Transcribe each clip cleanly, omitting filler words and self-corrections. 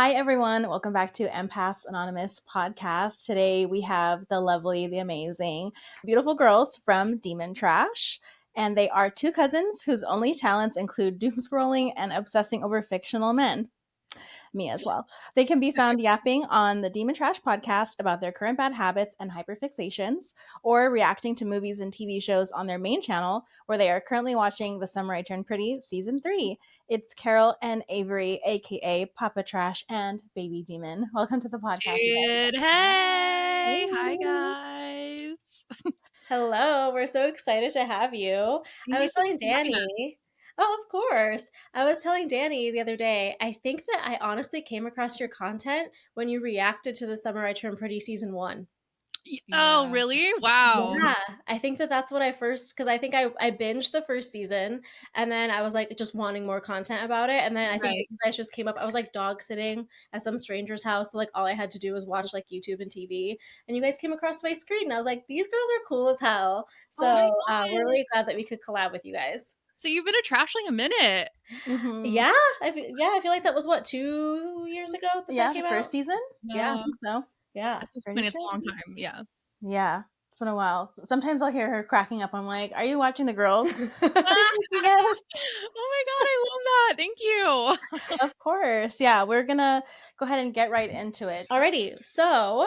Hi, everyone. Welcome back to Empaths Anonymous podcast. Today we have the lovely, the amazing, beautiful girls from Demon Trash. And they are two cousins whose only talents include doomscrolling and obsessing over fictional men. Me as well. They can be found yapping on the Demon Trash podcast about their current bad habits and hyperfixations, or reacting to movies and TV shows on their main channel, where they are currently watching The Summer I Turned Pretty Season 3. It's Carol and Avery, aka Papa Trash and Baby Demon. Welcome to the podcast. Good. Hey. Hi, guys. Hello. We're so excited to have you. I was telling Danny. Oh, of course. I was telling Danny the other day, I think that I honestly came across your content when you reacted to The Summer I Turned Pretty Season 1. Oh, really? Wow. Yeah, I think that that's what I first, because I think I binged the first season and then I was like just wanting more content about it. And then I think that you guys just came up. I was like dog sitting at some stranger's house. So like all I had to do was watch like YouTube and TV. And you guys came across my screen and I was like, these girls are cool as hell. So we're really glad that we could collab with you guys. So you've been a trashling a minute. Mm-hmm. Yeah. I feel like that was what, 2 years ago that came the first out? season? Yeah, I think so. Yeah. At this point, it's a long time. Yeah. Yeah. It's been a while. Sometimes I'll hear her cracking up. I'm like, are you watching the girls? Yes. Oh my God, I love that. Thank you. Of course. Yeah, we're going to go ahead and get right into it. Alrighty. So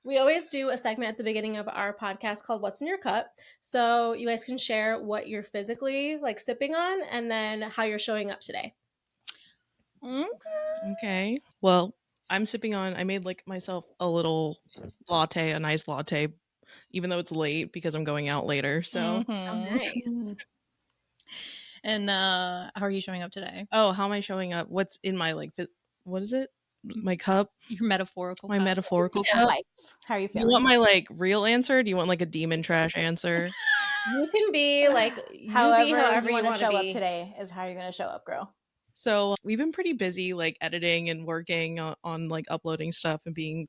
we always do a segment at the beginning of our podcast called What's in Your Cup. So you guys can share what you're physically like sipping on and then how you're showing up today. Okay. Well, I'm sipping on, I made like myself a little latte, a nice latte, even though it's late because I'm going out later. So, Oh, nice. And how are you showing up today? how am I showing up? What's in my like, what is it? My cup? Your metaphorical My cup. metaphorical Yeah, cup? life. How are you Do feeling? you want my like real answer? Do you want like a demon trash answer? You can be like, however you want to show up be. today is how you're going to show up, girl. So we've been pretty busy like editing and working on like uploading stuff and being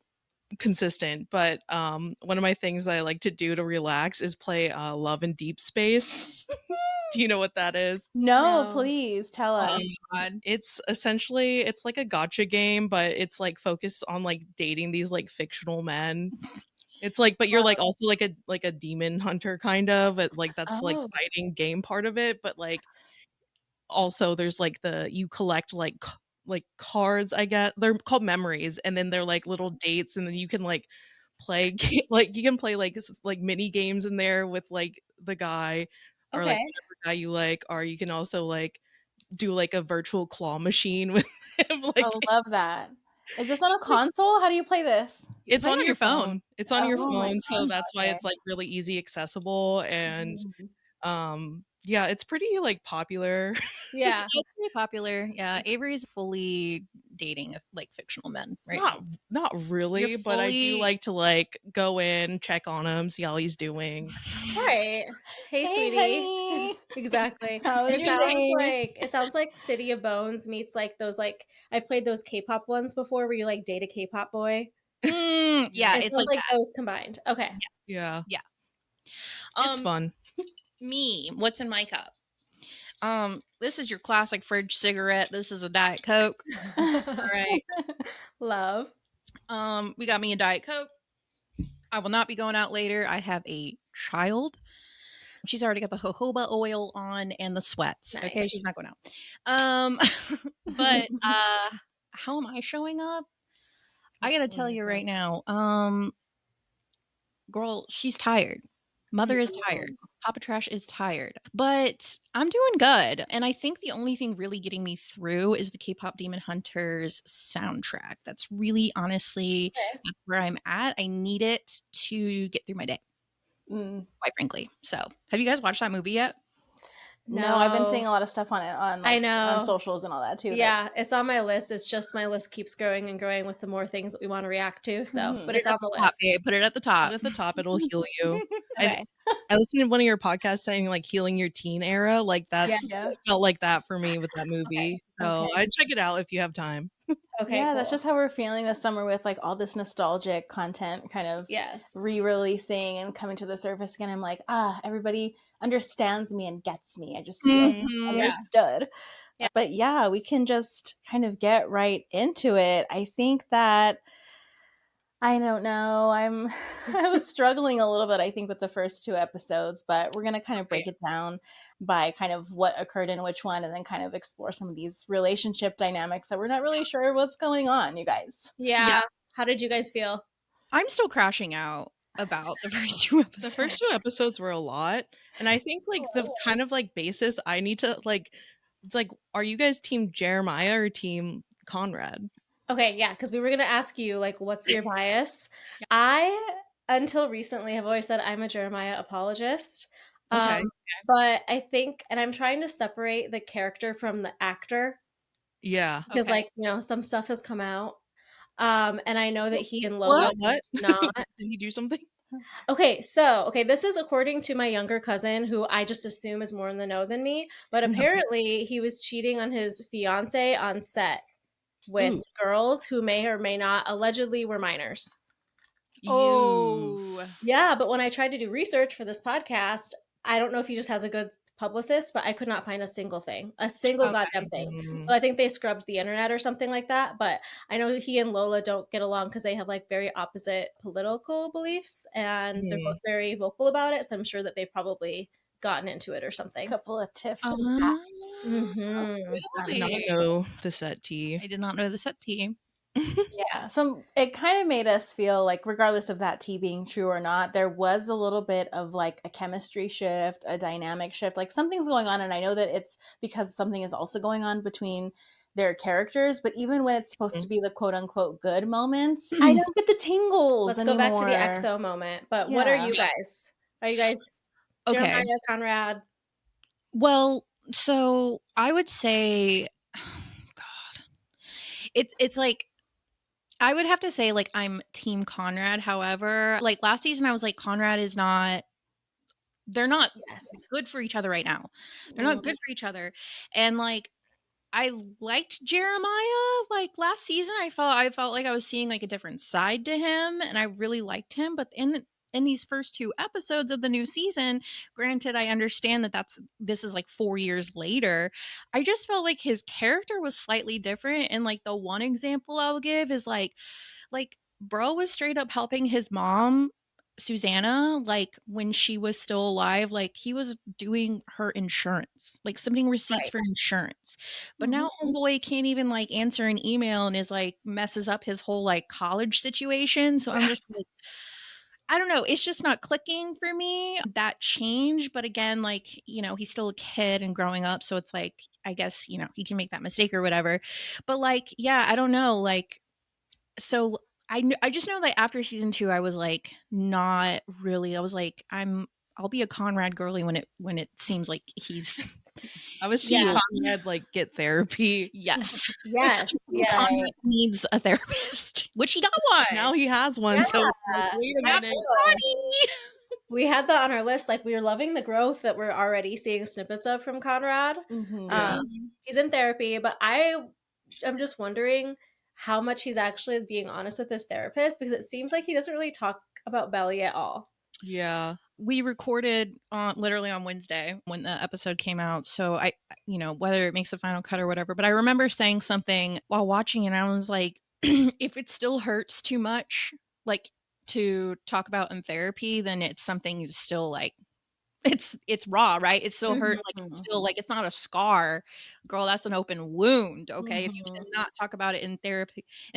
consistent, but one of my things that I like to do to relax is play Love in Deep Space. Do you know what that is? No, No. please tell us. God. It's essentially, it's like a gotcha game, but it's like focused on like dating these like fictional men. It's like, but you're like also like a demon hunter kind of, like that's like fighting game part of it, but like also there's like you collect like cards, I get. They're called memories, and then they're like little dates, and then you can like play like you can play like mini games in there with like the guy or like whatever guy you like, or you can also like do like a virtual claw machine with him. Like, I love that. Is this on a console? How do you play this? it's on your phone. It's on your Oh my phone, so gosh, that's why okay. it's like really easy accessible, and yeah, it's pretty like popular. Yeah. It's pretty popular. Yeah. Avery's fully dating like fictional men right Not really, You're but I do fully- like to like go in, check on him, see how he's doing. All right. Hey, sweetie. honey. Exactly. How is It sounds like City of Bones meets like those like I've played those K-pop ones before where you like date a K-pop boy. Yeah, It it's sounds like like those combined. Okay. Yeah. that. It's fun. Me, what's in my cup? This is your classic fridge cigarette. This is a Diet Coke. All right. Love. We got me a Diet Coke. I will not be going out later. I have a child. She's already got the jojoba oil on and the sweats. Nice. Okay, she's not going out. But how am I showing up? I gotta tell you right now. Girl, she's tired. Mother is tired. Papa Trash is tired. But I'm doing good. And I think the only thing really getting me through is the K-pop Demon Hunters soundtrack. That's really honestly that's where I'm at. I need it to get through my day. Quite frankly. So have you guys watched that movie yet? No, I've been seeing a lot of stuff on it on like, I know. on socials and all that too. Yeah, it's on my list. It's just my list keeps growing and growing with the more things that we want to react to. So, but it's on the list. Put it at the top. Put it at the top, it'll heal you. Okay. I listened to one of your podcasts saying like healing your teen era. Like that's it felt like that for me with that movie. So I'd check it out if you have time. Okay. Yeah, cool. that's just how we're feeling this summer with like all this nostalgic content kind of re-releasing and coming to the surface again. I'm like, everybody understands me and gets me. I just feel understood. Yeah. But yeah, we can just kind of get right into it. I think that I don't know. I was struggling a little bit, I think, with the first two episodes, but we're gonna kind of break it down by kind of what occurred in which one, and then kind of explore some of these relationship dynamics that we're not really sure what's going on, you guys. Yeah. How did you guys feel? I'm still crashing out about the first two episodes. The first two episodes were a lot, and I think like the kind of like basis I need to like, it's like, are you guys team Jeremiah or team Conrad? Okay, yeah, because we were gonna ask you like, what's your bias? I, until recently, have always said I'm a Jeremiah apologist. Okay. But I think, and I'm trying to separate the character from the actor Yeah. because, Okay. like, some stuff has come out, and I know that he and Lola What? just do not. Did he do something? Okay, this is according to my younger cousin, who I just assume is more in the know than me. But apparently, he was cheating on his fiance on set with Oof. girls who may or may not allegedly were minors. Oh. Yeah, but when I tried to do research for this podcast, I don't know if he just has a good publicist, but I could not find a single thing, a single Okay. goddamn thing. So I think they scrubbed the internet or something like that. But I know he and Lola don't get along because they have like very opposite political beliefs, and they're both very vocal about it. So I'm sure that they've probably gotten into it or A something. couple of tips and Um, hacks. Mm-hmm. I did not know the set tea. I did not know the set team. Yeah, so it kind of made us feel like, regardless of that tea being true or not, there was a little bit of like a chemistry shift, a dynamic shift, like something's going on. And I know that it's because something is also going on between their characters, but even when it's supposed to be the quote unquote good moments, I don't get the tingles Let's anymore. go back to the EXO moment. But what are you guys? Are you guys Okay. Jeremiah, Conrad? Well, so I would say, God, it's like I would have to say like I'm team Conrad. However, like last season, I was like Conrad is not. They're not Yes. good for each other right now. They're not good for each other, and like I liked Jeremiah like last season. I felt like I was seeing like a different side to him, and I really liked him. But in these first two episodes of the new season, granted, I understand that this is like 4 years later. I just felt like his character was slightly different. And like the one example I'll give is like bro was straight up helping his mom Susannah, like when she was still alive, like he was doing her insurance, like submitting receipts for insurance. But now homeboy can't even like answer an email and is like messes up his whole like college situation. So I'm just like, I don't know. It's just not clicking for me. That change. But again, like, he's still a kid and growing up. So it's like, I guess, he can make that mistake or whatever. But like, yeah, I don't know. Like, so I just know that after season 2, I was like, not really. I was like, I'll be a Conrad girly when it seems like he's I was Yeah. team Conrad, like get therapy. yes. Yes. Yes. Conrad needs a therapist, which he got one. Now he has one. Yeah. So like, wait a That's minute. We had that on our list. Like, we were loving the growth that we're already seeing snippets of from Conrad. Yeah. He's in therapy, but I'm just wondering how much he's actually being honest with his therapist, because it seems like he doesn't really talk about Belly at all. Yeah. We recorded literally on Wednesday when the episode came out. So I, whether it makes the final cut or whatever, but I remember saying something while watching it. I was like, if it still hurts too much, like to talk about in therapy, then it's something still like, it's raw, right? It's still hurt. Like it's still like, it's not a scar, girl. That's an open wound. Okay. If you cannot talk about it in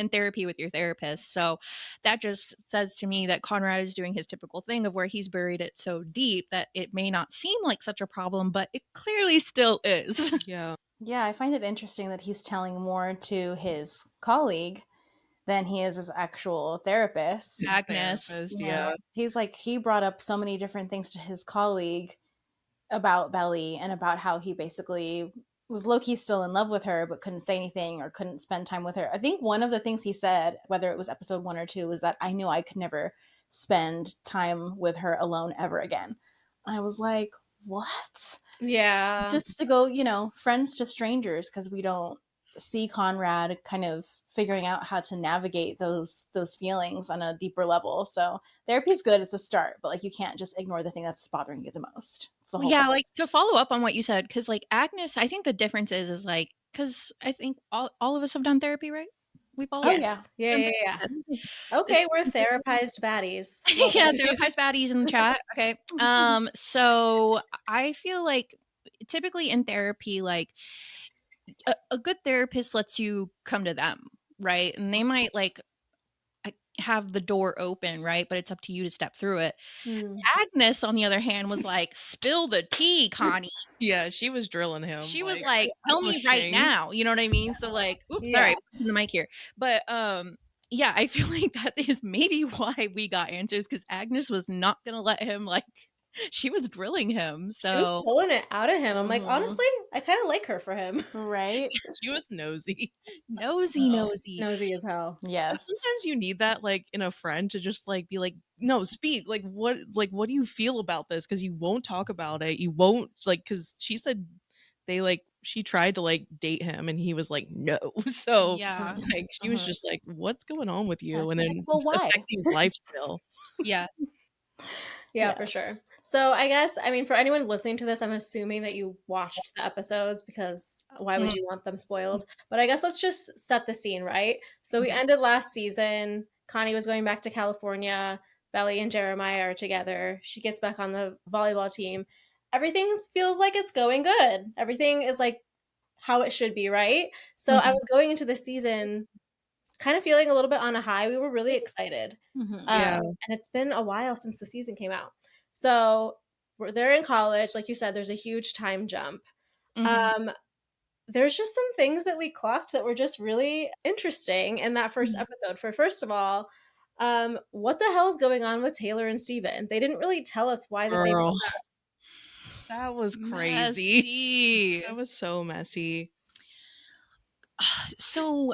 therapy with your therapist. So that just says to me that Conrad is doing his typical thing of where he's buried it so deep that it may not seem like such a problem, but it clearly still is. Yeah. Yeah, I find it interesting that he's telling more to his colleague than he is his actual therapist. Agnes. Therapist, Yeah. He's like, he brought up so many different things to his colleague about Belly and about how he basically was low-key still in love with her but couldn't say anything or couldn't spend time with her. I think one of the things he said, whether it was episode 1 or 2, was that I knew I could never spend time with her alone ever again. I was like, what? Yeah. Just to go, friends to strangers, because we don't see Conrad kind of figuring out how to navigate those feelings on a deeper level. So therapy's good, it's a start, but like you can't just ignore the thing that's bothering you the most. It's the whole Yeah, point. like to follow up on what you said, because like Agnes, I think the difference is like, because I think all of us have done therapy, right? We've all Oh, yeah. Yeah. done Yeah. therapy. Yes. Okay, we're therapized baddies. Love Yeah, it. therapized baddies in the chat. Okay. So I feel like typically in therapy, like a good therapist lets you come to them, right? And they might like have the door open, right? But it's up to you to step through it. Hmm. Agnes, on the other hand, was like, spill the tea, Connie. Yeah, she was drilling him. She was like, tell me right pushing. now. You know what I mean? So like, oops, Yeah. sorry, pushing the mic here. But yeah, I feel like that is maybe why we got answers, because Agnes was not gonna let him like she was drilling him. She was So pulling it out of him. I'm like, Mhm. honestly, I kind of like her for him. Right? She was nosy. nosy. Nosy as hell. Yes. Sometimes you need that, like, in a friend to just like be like, no, speak. What do you feel about this? Because you won't talk about it. You won't like, because she said she tried to like date him and he was like no. So Yeah. like she was just like, what's going on with Yeah, you? And she's then like, well, it's why? affecting his life still. Yeah. Yeah, for Yes. sure. So I guess, I mean, for anyone listening to this, I'm assuming that you watched the episodes because why would you want them spoiled? But I guess let's just set the scene, right? So we ended last season. Connie was going back to California. Belly and Jeremiah are together. She gets back on the volleyball team. Everything feels like it's going good. Everything is like how it should be, right? So I was going into this season kind of feeling a little bit on a high. We were really excited. Mhm. Yeah. And it's been a while since the season came out. So they're in college. Like you said, there's a huge time jump. Mhm. Um, there's just some things that we clocked that were just really interesting in that first episode. For first of all, what the hell is going on with Taylor and Steven? They didn't really tell us why that they Girl, broke up. that was crazy. Messy. That was so messy. So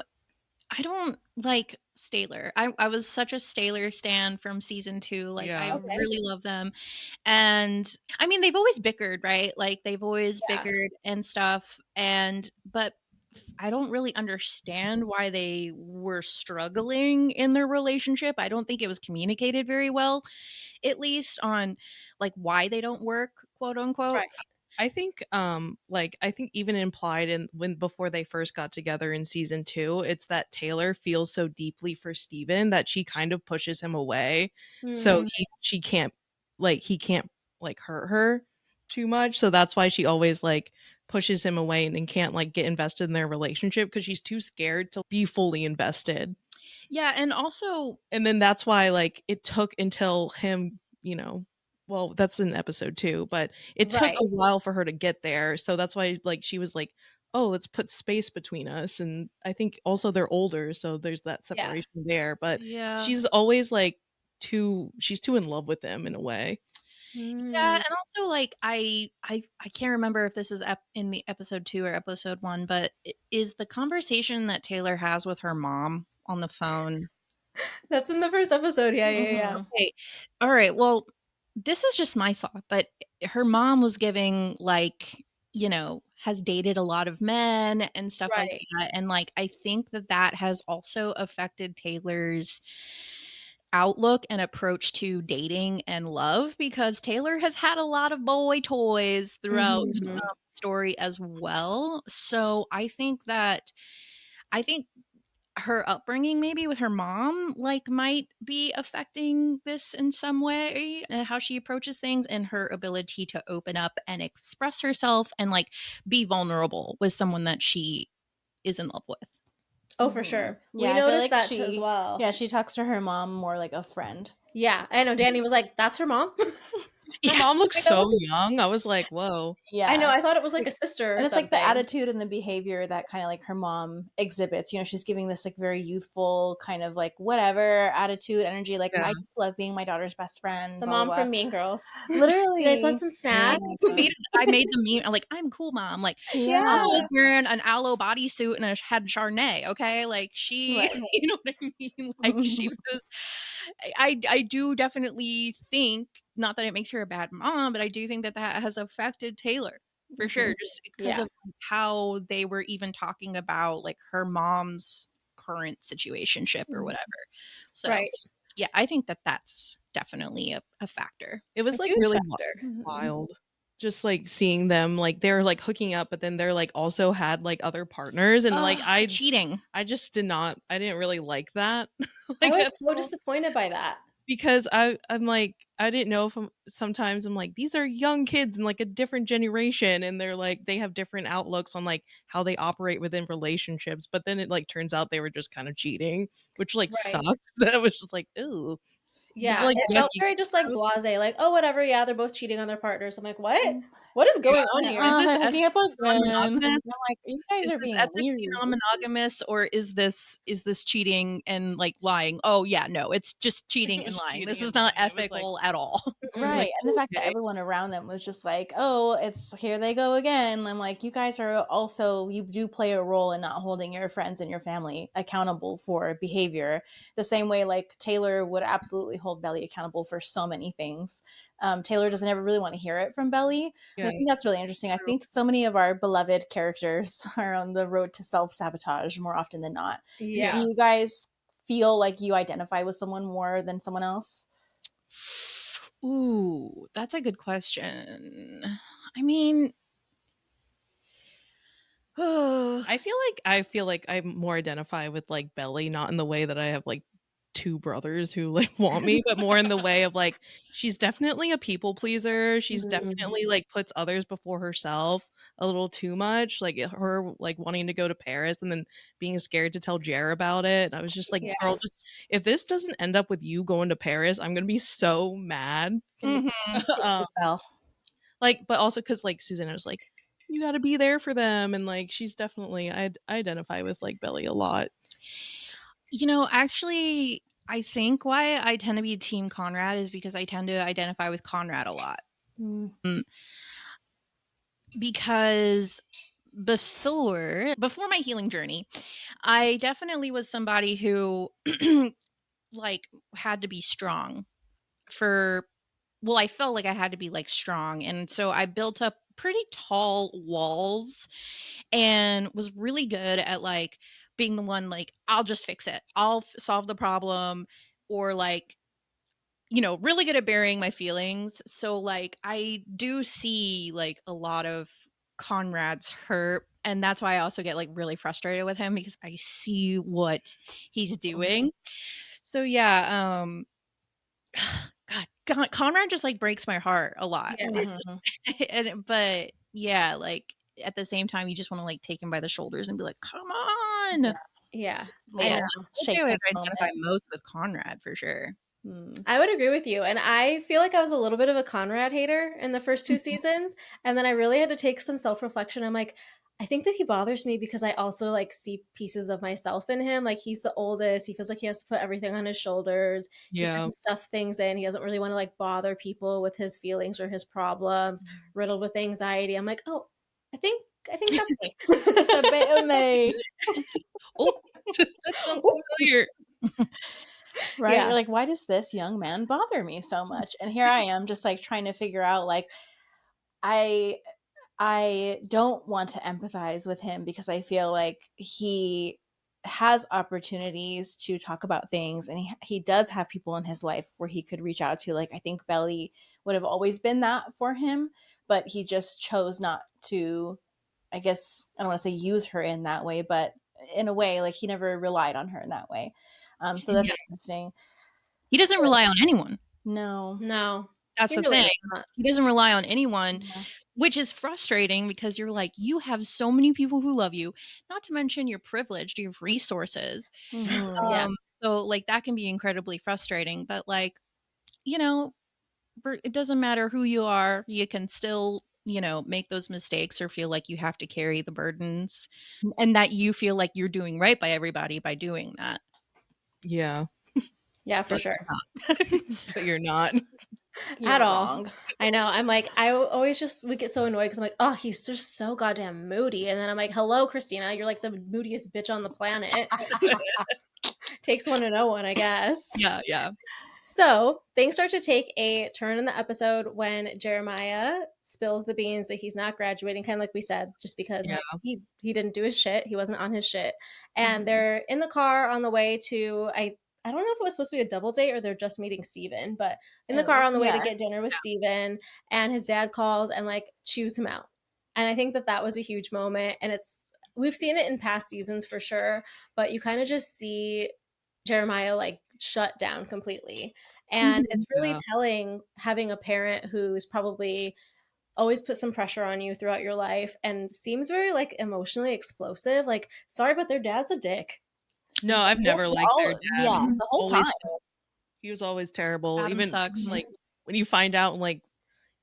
I don't like Staler. I was such a Staler stan from season 2. Like I Yeah. Okay. really love them. And I mean they've always bickered, right? Like they've always Yeah. bickered and stuff. But I don't really understand why they were struggling in their relationship. I don't think it was communicated very well, at least on like why they don't work, quote unquote. Right. I think even implied in when before they first got together in season 2, it's that Taylor feels so deeply for Steven that she kind of pushes him away. So Mhm. he can't like hurt her too much. So that's why she always like pushes him away and can't like get invested in their relationship because she's too scared to be fully invested. Yeah, and also And then that's why like it took until him, well, that's in episode 2, but it took Right. a while for her to get there. So that's why like she was like, "Oh, let's put space between us." And I think also they're older, so there's that Yeah. separation there, but yeah. she's always like she's too in love with him in a way. Yeah, Mm. and also like I can't remember if this is in the episode 2 or episode 1, but is the conversation that Taylor has with her mom on the phone. That's in the first episode. Yeah. Mhm. Okay. All right. Well, this is just my thought, but her mom was giving like, has dated a lot of men and stuff like Right. that, and like I think that has also affected Taylor's outlook and approach to dating and love, because Taylor has had a lot of boy toys throughout Mhm. the story as well. So I think her upbringing maybe with her mom like might be affecting this in some way, and how she approaches things and her ability to open up and express herself and like be vulnerable with someone that she is in love with. Oh, for Mhm. sure. We Yeah, I feel noticed like that as well. yeah, she talks to her mom more like a friend. Yeah, I know. Danny was like, "That's her mom." Her Yeah. mom looks Like, so young. I was like, "Whoa." I know. Yeah. I thought it was like Like, a sister or and it's like the something. attitude and the behavior that kind of like her mom exhibits. She's giving this like very youthful kind of like whatever attitude, energy. Like Yeah. I just love being my daughter's best friend. The Blah mom blah from blah. Mean Girls. Literally. You guys want some I snacks? made the meme. I'm like, I'm cool, mom. Like, Yeah. mom was wearing an aloe bodysuit and had Chardonnay. Okay, like she, Right. you know what I mean? Like she was. I do definitely think, not that it makes her a bad mom, but I do think that has affected Taylor for sure, just because Yeah. of how they were even talking about like her mom's current situationship or whatever. So Right. yeah, I think that that's definitely a factor. It was A like huge really factor. Mhm. wild just like seeing them like they're like hooking up, but then they're like also had like other partners, and like cheating. I just didn't really like that. I Like was at so all. disappointed by that. Because I'm like I didn't know if sometimes I'm like these are young kids in like a different generation, and they're like they have different outlooks on like how they operate within relationships, but then it like turns out they were just kind of cheating, which like Right. sucks. That was just like ooh. Yeah, Like it felt yucky. very just like blasé, like, oh, whatever. Yeah, they're both cheating on their partners. I'm like, what? What is going on here? Is this they're hooking up again. non-monogamous? I'm like, you guys Is are this being ethically weird. non-monogamous, or is this cheating and like lying? Oh yeah, no, it's just cheating and It's lying. cheating This and is not lying. It was like ethical at all. Right. like And the fact that okay. everyone around them was just like, oh, it's here they go again. I'm like, you guys are also, you do play a role in not holding your friends and your family accountable for behavior. The same way, like, Taylor would absolutely hold Belly accountable for so many things. Taylor doesn't ever really want to hear it from Belly. So I Yeah. think that's really interesting. I think so many of our beloved characters are on the road to self sabotage more often than not. Do Yeah. you guys feel like you identify with someone more than someone else? Ooh, that's a good question. I mean, I feel like I more identify with like Belly, not in the way that I have like two brothers who like want me, but more in the way of like she's definitely a people pleaser. She's Mhm. definitely like puts others before herself a little too much. Like her like wanting to go to Paris and then being scared to tell Jer about it. And I was just like, girl, Yes. just if this doesn't end up with you going to Paris, I'm gonna be so mad. Can mhm. you tell? Like, but also because like Susannah was like, you got to be there for them, and like she's definitely I identify with like Belly a lot. Actually, I think why I tend to be Team Conrad is because I tend to identify with Conrad a lot. Mm. Because before my healing journey, I definitely was somebody who like had to be strong for well, I felt like I had to be like strong. And so I built up pretty tall walls and was really good at like being the one like I'll just fix it. I'll solve the problem, or like really good at burying my feelings. So like I do see like a lot of Conrad's hurt, and that's why I also get like really frustrated with him because I see what he's doing. So yeah, Conrad just like breaks my heart a lot. Yeah. Mhm. But yeah, like at the same time, you just want to like take him by the shoulders and be like, "Come on!" Yeah. But I yeah, know. that's Shake who I him a identify moment. most with Conrad for sure. Mm. I would agree with you. And I feel like I was a little bit of a Conrad hater in the first two seasons. And then I really had to take some self reflection. I'm like, I think that he bothers me because I also like see pieces of myself in him. Like he's the oldest. He feels like he has to put everything on his shoulders. He Yeah. can stuff things in. He doesn't really want to like bother people with his feelings or his problems, riddled with anxiety. I'm like, oh, I think that's me. It's a bit of me. Oh, that sounds familiar. Right? Yeah. You're like, why does this young man bother me so much? And here I am just like trying to figure out like I I don't want to empathize with him because I feel like he has opportunities to talk about things, and he does have people in his life where he could reach out to. Like, I think Belly would have always been that for him, but he just chose not to, I guess I don't want to say use her in that way, but in a way, like he never relied on her in that way. So that's Yeah. interesting. He doesn't rely on anyone. No. No, That's he the really thing. does not. He doesn't rely on anyone, Yeah. which is frustrating because you're like, you have so many people who love you, not to mention you're privileged, you have resources. Mhm. Yeah. So like that can be incredibly frustrating, but like, you know, it doesn't matter who you are, you can still, make those mistakes or feel like you have to carry the burdens and that you feel like you're doing right by everybody by doing that. Yeah. Yeah, for But sure. But you're not. You're At all. wrong. I know. I'm like, always just would get so annoyed because I'm like, oh, he's just so goddamn moody. And then I'm like, hello, Christina, you're like the moodiest bitch on the planet. Takes one to know one, I guess. yeah, yeah. So things start to take a turn in the episode when Jeremiah spills the beans that he's not graduating, kind of like we said, just because Yeah. he didn't do his shit. He wasn't on his shit. And Mhm. they're in the car on the way to, I don't know if it was supposed to be a double date or they're just meeting Steven, but in the car on the way to get dinner with Steven, and his dad calls and like chews him out. And I think that that was a huge moment. And we've seen it in past seasons for sure, but you kind of just see Jeremiah like shut down completely. And it's really telling having a parent who's probably always put some pressure on you throughout your life and seems very like emotionally explosive. Like, sorry, but their dad's a dick. No, I've never liked their dad. Yeah, the whole time. He was always terrible. Adam Even sucks. like when you find out like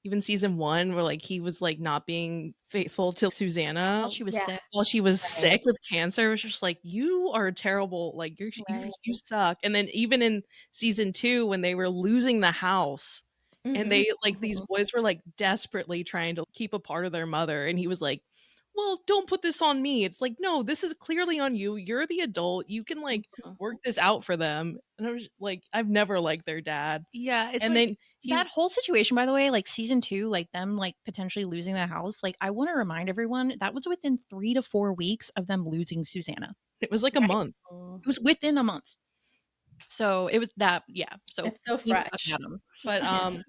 even season 1 where like he was like not being faithful to Susannah While she was sick. while she was sick with cancer, it was just like, you are terrible. Like you suck. And then even in season 2 when they were losing the house and they like these boys were like desperately trying to keep a part of their mother, and he was like, well, don't put this on me. It's like, no, this is clearly on you. You're the adult. You can like work this out for them. And I was like, I've never liked their dad. Yeah, it's and like, then that whole situation, by the way, like season 2, like them like potentially losing the house. Like, I want to remind everyone that was within 3 to 4 weeks of them losing Susannah. It was like a month. It was within a month. So it was that, yeah. So it's so fresh. But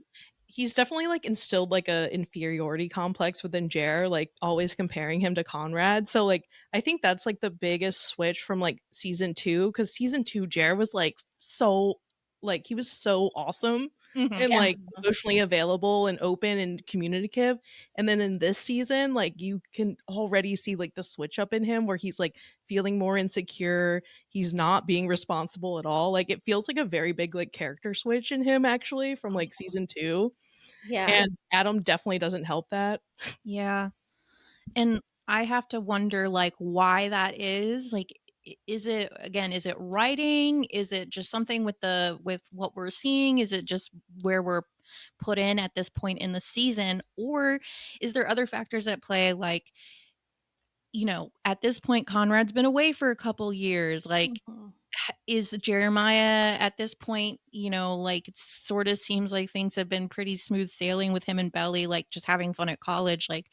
he's definitely like instilled like a inferiority complex within Jer, like always comparing him to Conrad. So like I think that's like the biggest switch from like season 2, because season 2 Jer was like so like he was so awesome and like emotionally available and open and communicative. And then in this season, like you can already see like the switch up in him where he's like feeling more insecure. He's not being responsible at all. Like it feels like a very big like character switch in him actually from like season 2. Yeah. And Adam definitely doesn't help that. Yeah. And I have to wonder like why that is. Like, is it writing? Is it just something with what we're seeing? Is it just where we're put in at this point in the season? Or is there other factors at play? Like, you know, at this point, Conrad's been away for a couple years. Like, is Jeremiah at this point, you know, like it sort of seems like things have been pretty smooth sailing with him and Belly, like just having fun at college. Like,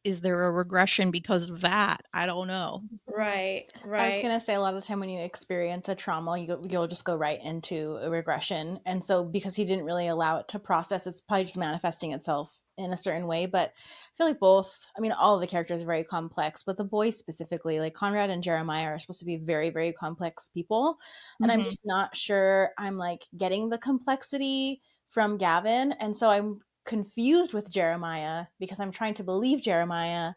is there a regression because of that? I don't know. Right. I was gonna say a lot of the time when you experience a trauma, you'll just go right into a regression, and so because he didn't really allow it to process, it's probably just manifesting itself in a certain way. But I feel like all of the characters are very complex, but the boys specifically, like Conrad and Jeremiah, are supposed to be very, very complex people, and I'm just not sure I'm like getting the complexity from Gavin, and so I'm confused with Jeremiah because I'm trying to believe Jeremiah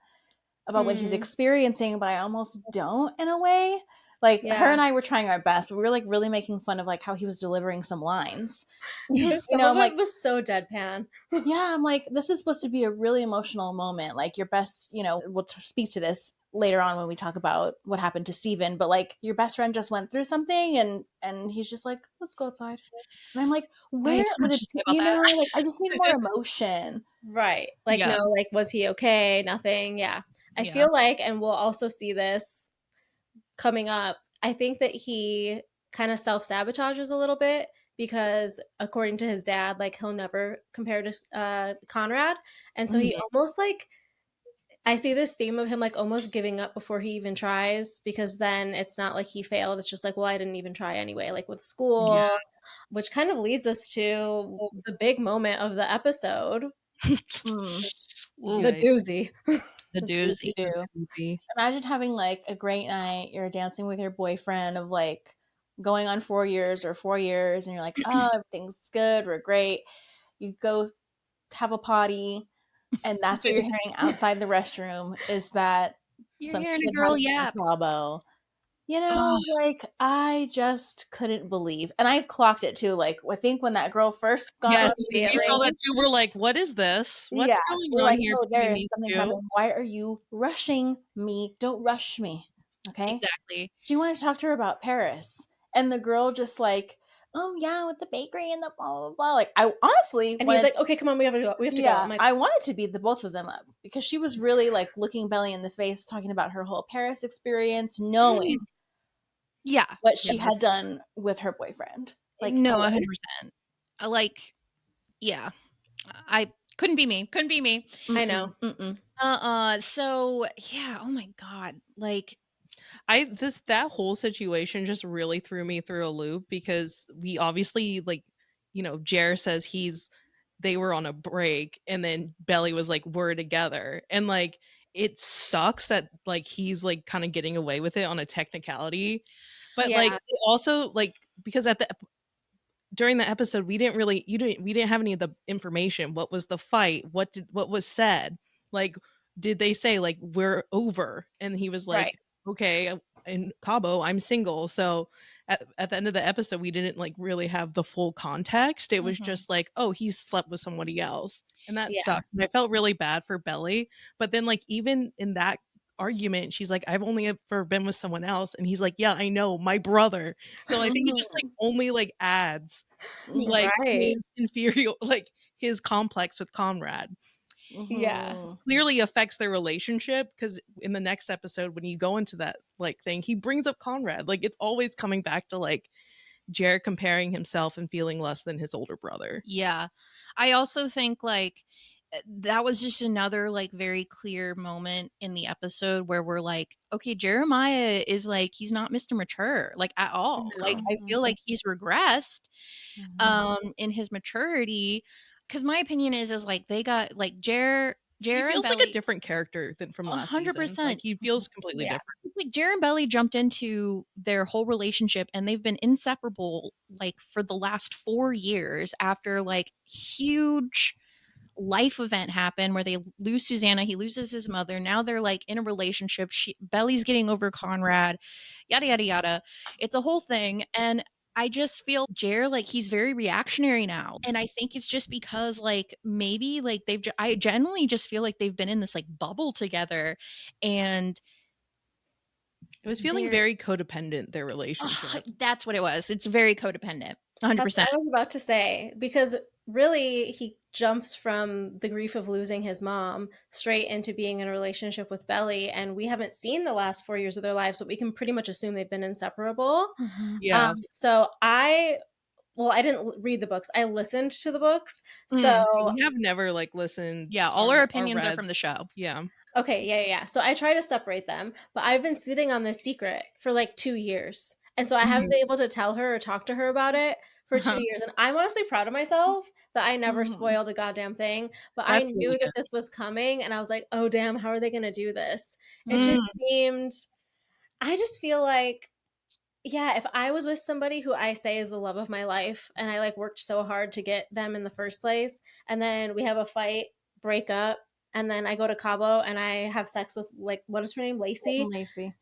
about what he's experiencing, but I almost don't in a way. Like her and I were trying our best. We were like really making fun of like how he was delivering some lines. Some of it was so deadpan. Yeah, I'm like, this is supposed to be a really emotional moment. Like your best, we'll speak to this later on when we talk about what happened to Steven, but like your best friend just went through something and he's just like, let's go outside. And I'm like, where would it, like I just need more emotion. Right. Like, no, like, was he okay? Nothing. Yeah. I feel like, and we'll also see this coming up, I think that he kind of self-sabotages a little bit because according to his dad, like he'll never compare to Conrad. And so he almost like, I see this theme of him like almost giving up before he even tries, because then it's not like he failed. It's just like, well, I didn't even try anyway, like with school, which kind of leads us to the big moment of the episode. The doozy. The doozy. Imagine having like a great night. You're dancing with your boyfriend of like going on 4 years or 4 years, and you're like, oh, everything's good. We're great. You go have a potty, and that's what you're hearing outside the restroom is that you're hearing a girl yap. Bravo. Like I just couldn't believe, and I clocked it too. Like I think when that girl first got, we saw that too. We're like, "What is this? What's going on here?" Oh, there is something happening. Why are you rushing me? Don't rush me. Okay, exactly. She wanted to talk to her about Paris, and the girl just like, oh yeah, with the bakery and the blah blah blah. Like I honestly, and he's like, okay, come on, we have to go. We have to go. I'm like, I wanted to beat the both of them up because she was really like looking Belly in the face, talking about her whole Paris experience, knowing what she had done with her boyfriend. Like no, 100%. Like, yeah, I couldn't be me. I know. So yeah, oh my god, like That whole situation just really threw me through a loop because we obviously like, Jer says they were on a break and then Belly was like, we're together. And like it sucks that like he's like kind of getting away with it on a technicality. But like Yeah. it also like because during the episode we didn't have any of the information. What was the fight? What was said? Like did they say like we're over? And he was Right. like, okay, in Cabo I'm single. So at the end of the episode we didn't like really have the full context. It was just like, oh, he slept with somebody else. And that Yeah. sucked. And I felt really bad for Belly. But then like even in that argument she's like, I've only ever been with someone else, and he's like, yeah, I know, my brother. So I think it just like only like adds to like Right. his inferior like his complex with Conrad. Yeah. Clearly affects their relationship because in the next episode when you go into that like thing he brings up Conrad. Like it's always coming back to like Jared comparing himself and feeling less than his older brother. Yeah. I also think like that was just another like very clear moment in the episode where we're like, okay, Jeremiah is like he's not Mr. Mature like at all. Like No. I feel like he's regressed Mhm. in his maturity, cuz my opinion is like they got like He Jer and feels like a Belly different character than from last season. 100%. Like he feels completely Yeah. different. Like Jer and Belly jumped into their whole relationship and they've been inseparable like for the last 4 years after like huge life event happened where they lose Susannah, he loses his mother. Now they're like in a relationship. Belly's getting over Conrad, yada yada yada. It's a whole thing. And I just feel Jer like he's very reactionary now. And I think it's just because like maybe like I genuinely just feel like they've been in this like bubble together and It was feeling very codependent, their oh, relationship. that's what it was. It's very codependent. That's 100%. what I was about to say because really he jumps from the grief of losing his mom straight into being in a relationship with Belly, and we haven't seen the last 4 years of their lives, but we can pretty much assume they've been inseparable. Yeah. So I didn't read the books. I listened to the books. Mm. So We have never like listened. Yeah, all our or opinions are read. from the show. Yeah. okay, yeah. So I try to separate them, but I've been sitting on this secret for like 2 years. And so I haven't been able to tell her or talk to her about it for 2 years. And I'm honestly proud of myself that I never spoiled a goddamn thing. But I That's knew really that good. this was coming and I was like, oh, damn, how are they going to do this? It Mm. just seemed, I just feel like, yeah, if I was with somebody who I say is the love of my life and I like worked so hard to get them in the first place, and then we have a fight, break up, and then I go to Cabo and I have sex with like what is her name, Lacey, Lacey.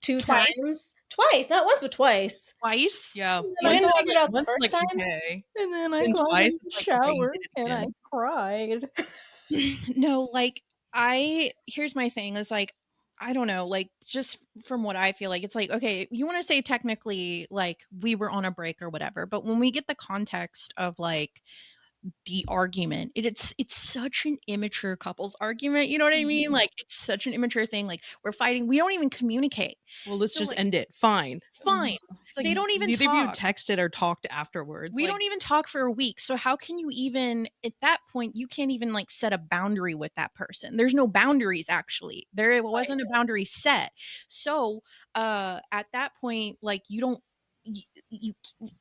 two Twice. times, twice, not once but twice. Twice. Yeah. And I didn't figure it out the Once first like time. okay. And then I And climbed twice in the it's like okay, you shower did it and I again. cried. No, like here's my thing is like I don't know, like just from what I feel like it's like okay, you want to say technically like we were on a break or whatever, but when we get the context of like the argument, it's such an immature couples argument, you know what I mean? Like it's such an immature thing, like we're fighting, we don't even communicate. Well, let's So just like end it. Fine. fine. It's like They don't even neither of you talk. texted or talked afterwards. We Like, don't even talk for a week. So how can you even at that point you can't even like set a boundary with that person. There's no boundaries actually. There wasn't a boundary set. So at that point like you don't you, you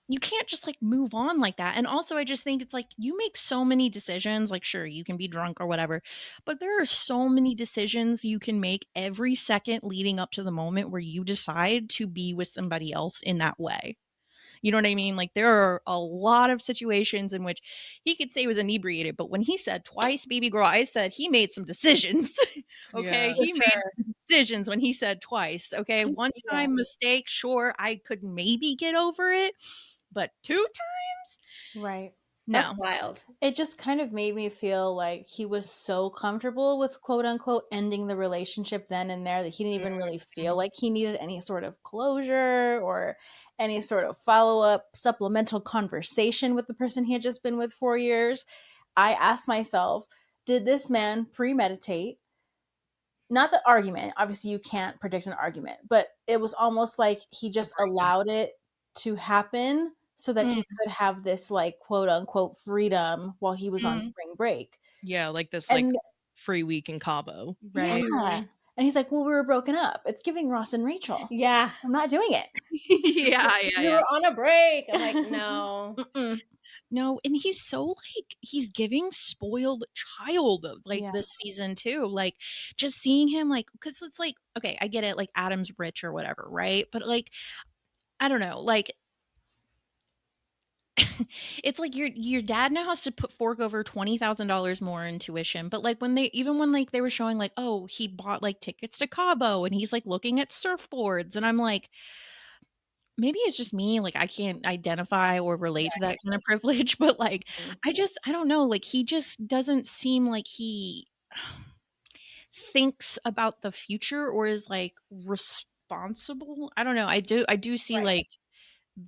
you can't just like move on like that. And also I just think it's like you make so many decisions, like sure you can be drunk or whatever, but there are so many decisions you can make every second leading up to the moment where you decide to be with somebody else in that way. You know what I mean? Like there are a lot of situations in which he could say he was inebriated, but when he said twice, baby girl, I said he made some decisions. Okay. yeah. For He made sure. some decisions when he said twice. Okay. One Yeah. time mistake, sure, I could maybe get over it, but 2 times? Right. No. That's wild. It just kind of made me feel like he was so comfortable with quote unquote ending the relationship then and there that he didn't even really feel like he needed any sort of closure or any sort of follow up supplemental conversation with the person he had just been with 4 years. I asked myself, did this man premeditate? Not the argument. Obviously, you can't predict an argument, but it was almost like he just allowed it to happen so that he could have this like quote unquote freedom while he was on spring break. Yeah, like this like And free week in Cabo. Right. yeah, And he's like, well, we were broken up. It's giving Ross and Rachel. Yeah. I'm not doing it. We were on a break. I'm like, no. No, and he's so like he's giving spoiled child like Yeah. this season too. Like just seeing him like because it's like okay, I get it, like Adam's rich or whatever, right? But like I don't know, like it's like your dad now has to fork over $20,000 more in tuition. But like when they were showing like, oh, he bought like tickets to Cabo and he's like looking at surfboards, and I'm like, maybe it's just me, like I can't identify or relate to that kind of privilege, but like I don't know, like he just doesn't seem like he thinks about the future or is like responsible. I don't know. I do see like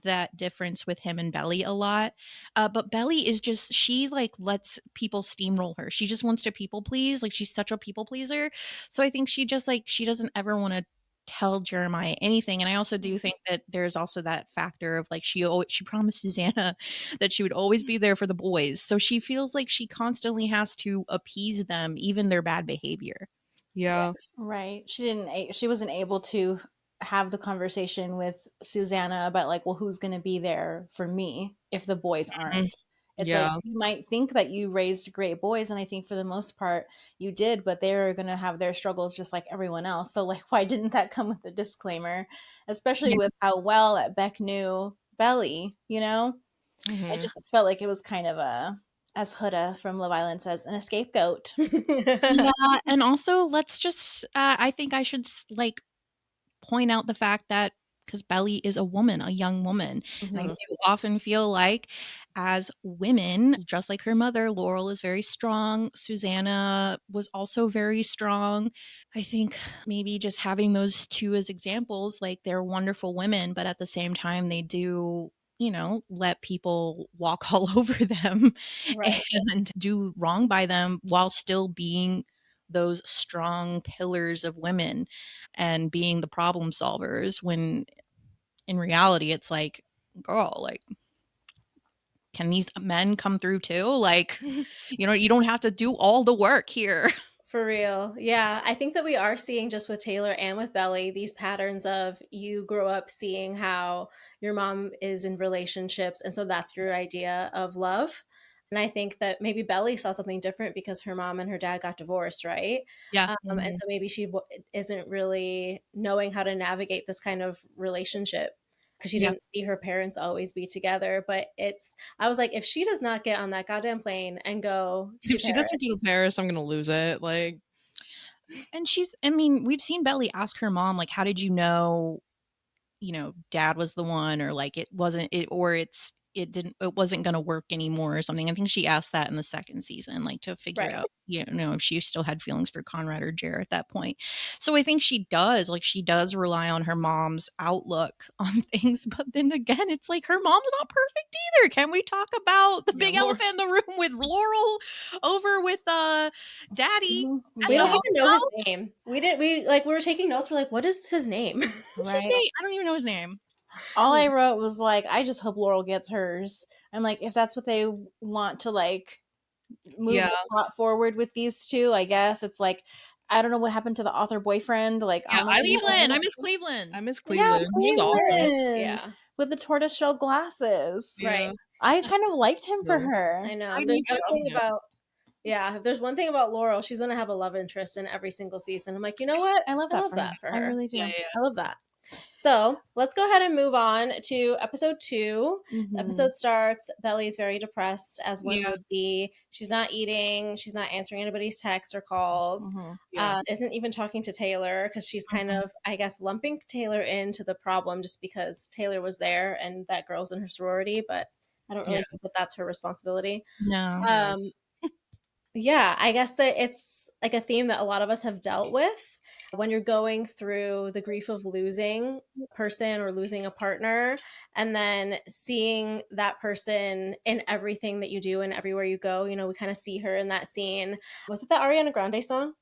that difference with him and Belly a lot. But Belly is just she like lets people steamroll her. She just wants to people please. Like she's such a people pleaser. So I think she just like she doesn't ever want to tell Jeremiah anything. And I also do think that there's also that factor of like she promised Susannah that she would always be there for the boys. So she feels like she constantly has to appease them, even their bad behavior. Yeah. Right. She wasn't able to have the conversation with Susannah about like, well, who's going to be there for me if the boys aren't. It's like Yeah. you might think that you raised great boys, and I think for the most part you did, but they're going to have their struggles just like everyone else. So like why didn't that come with a disclaimer, especially with how well that Beck knew Belly, you know? I Mhm. just felt like it was kind of a, as Huda from Love Island says, an scapegoat. Yeah, and also let's just I think I should like point out the fact that because Belly is a woman, a young woman. And I Mhm. do often feel like as women, just like her mother, Laurel is very strong. Susannah was also very strong. I think maybe just having those two as examples, like they're wonderful women, but at the same time, they do, you know, let people walk all over them Right. and do wrong by them while still being those strong pillars of women and being the problem solvers when in reality it's like girl, like can these men come through too? Like, you know, you don't have to do all the work here. For real. Yeah. I think that we are seeing just with Taylor and with Belly these patterns of you grow up seeing how your mom is in relationships. And so that's your idea of love. And I think that maybe Belly saw something different because her mom and her dad got divorced, right? Yeah. And so maybe she isn't really knowing how to navigate this kind of relationship because she Yeah. didn't see her parents always be together. But I was like, if she does not get on that goddamn plane and go to If she doesn't go to Paris, I'm gonna lose it. Like, And I mean, we've seen Belly ask her mom, like, how did you know, dad was the one, or like it wasn't it, or it wasn't going to work anymore or something. I think she asked that in the second season, like to figure Right. out, you know, if she still had feelings for Conrad or Jer at that point. So I think she does rely on her mom's outlook on things. But then again, it's like her mom's not perfect either. Can we talk about the big Laurel. elephant in the room with Laurel over with daddy? Mhm. We don't Yeah. even know his name. We were taking notes. We're like, what is his name? What's his Right. name? I don't even know his name. All I wrote was like, I just hope Laurel gets hers. I'm like, if that's what they want to like move yeah, the plot forward with these two, I guess it's like, I don't know what happened to the author boyfriend. Like, Yeah, I'm not Cleveland. I miss Cleveland. I miss yeah, Cleveland. He was awesome. Cleveland Yeah. with the tortoiseshell glasses. Right. Yeah. I kind of liked him for No. her. I know. I If me there's one too. thing about if there's one thing about Laurel, she's gonna have a love interest in every single season. I'm like, you know what? I love I that love for her. that for I her. really do. Yeah, yeah. I love that. So let's go ahead and move on to episode 2. The Mhm. episode starts. Belly's very depressed, as one Yeah. would be. She's not eating. She's not answering anybody's texts or calls. Mhm. Yeah. Isn't even talking to Taylor because she's kind of, I guess, lumping Taylor into the problem just because Taylor was there and that girl's in her sorority. But I don't really Yeah. think that that's her responsibility. No. Um, yeah, I guess that it's like a theme that a lot of us have dealt with when you're going through the grief of losing a person or losing a partner, and then seeing that person in everything that you do and everywhere you go. You know, we kind of see her in that scene. Was it the Ariana Grande song?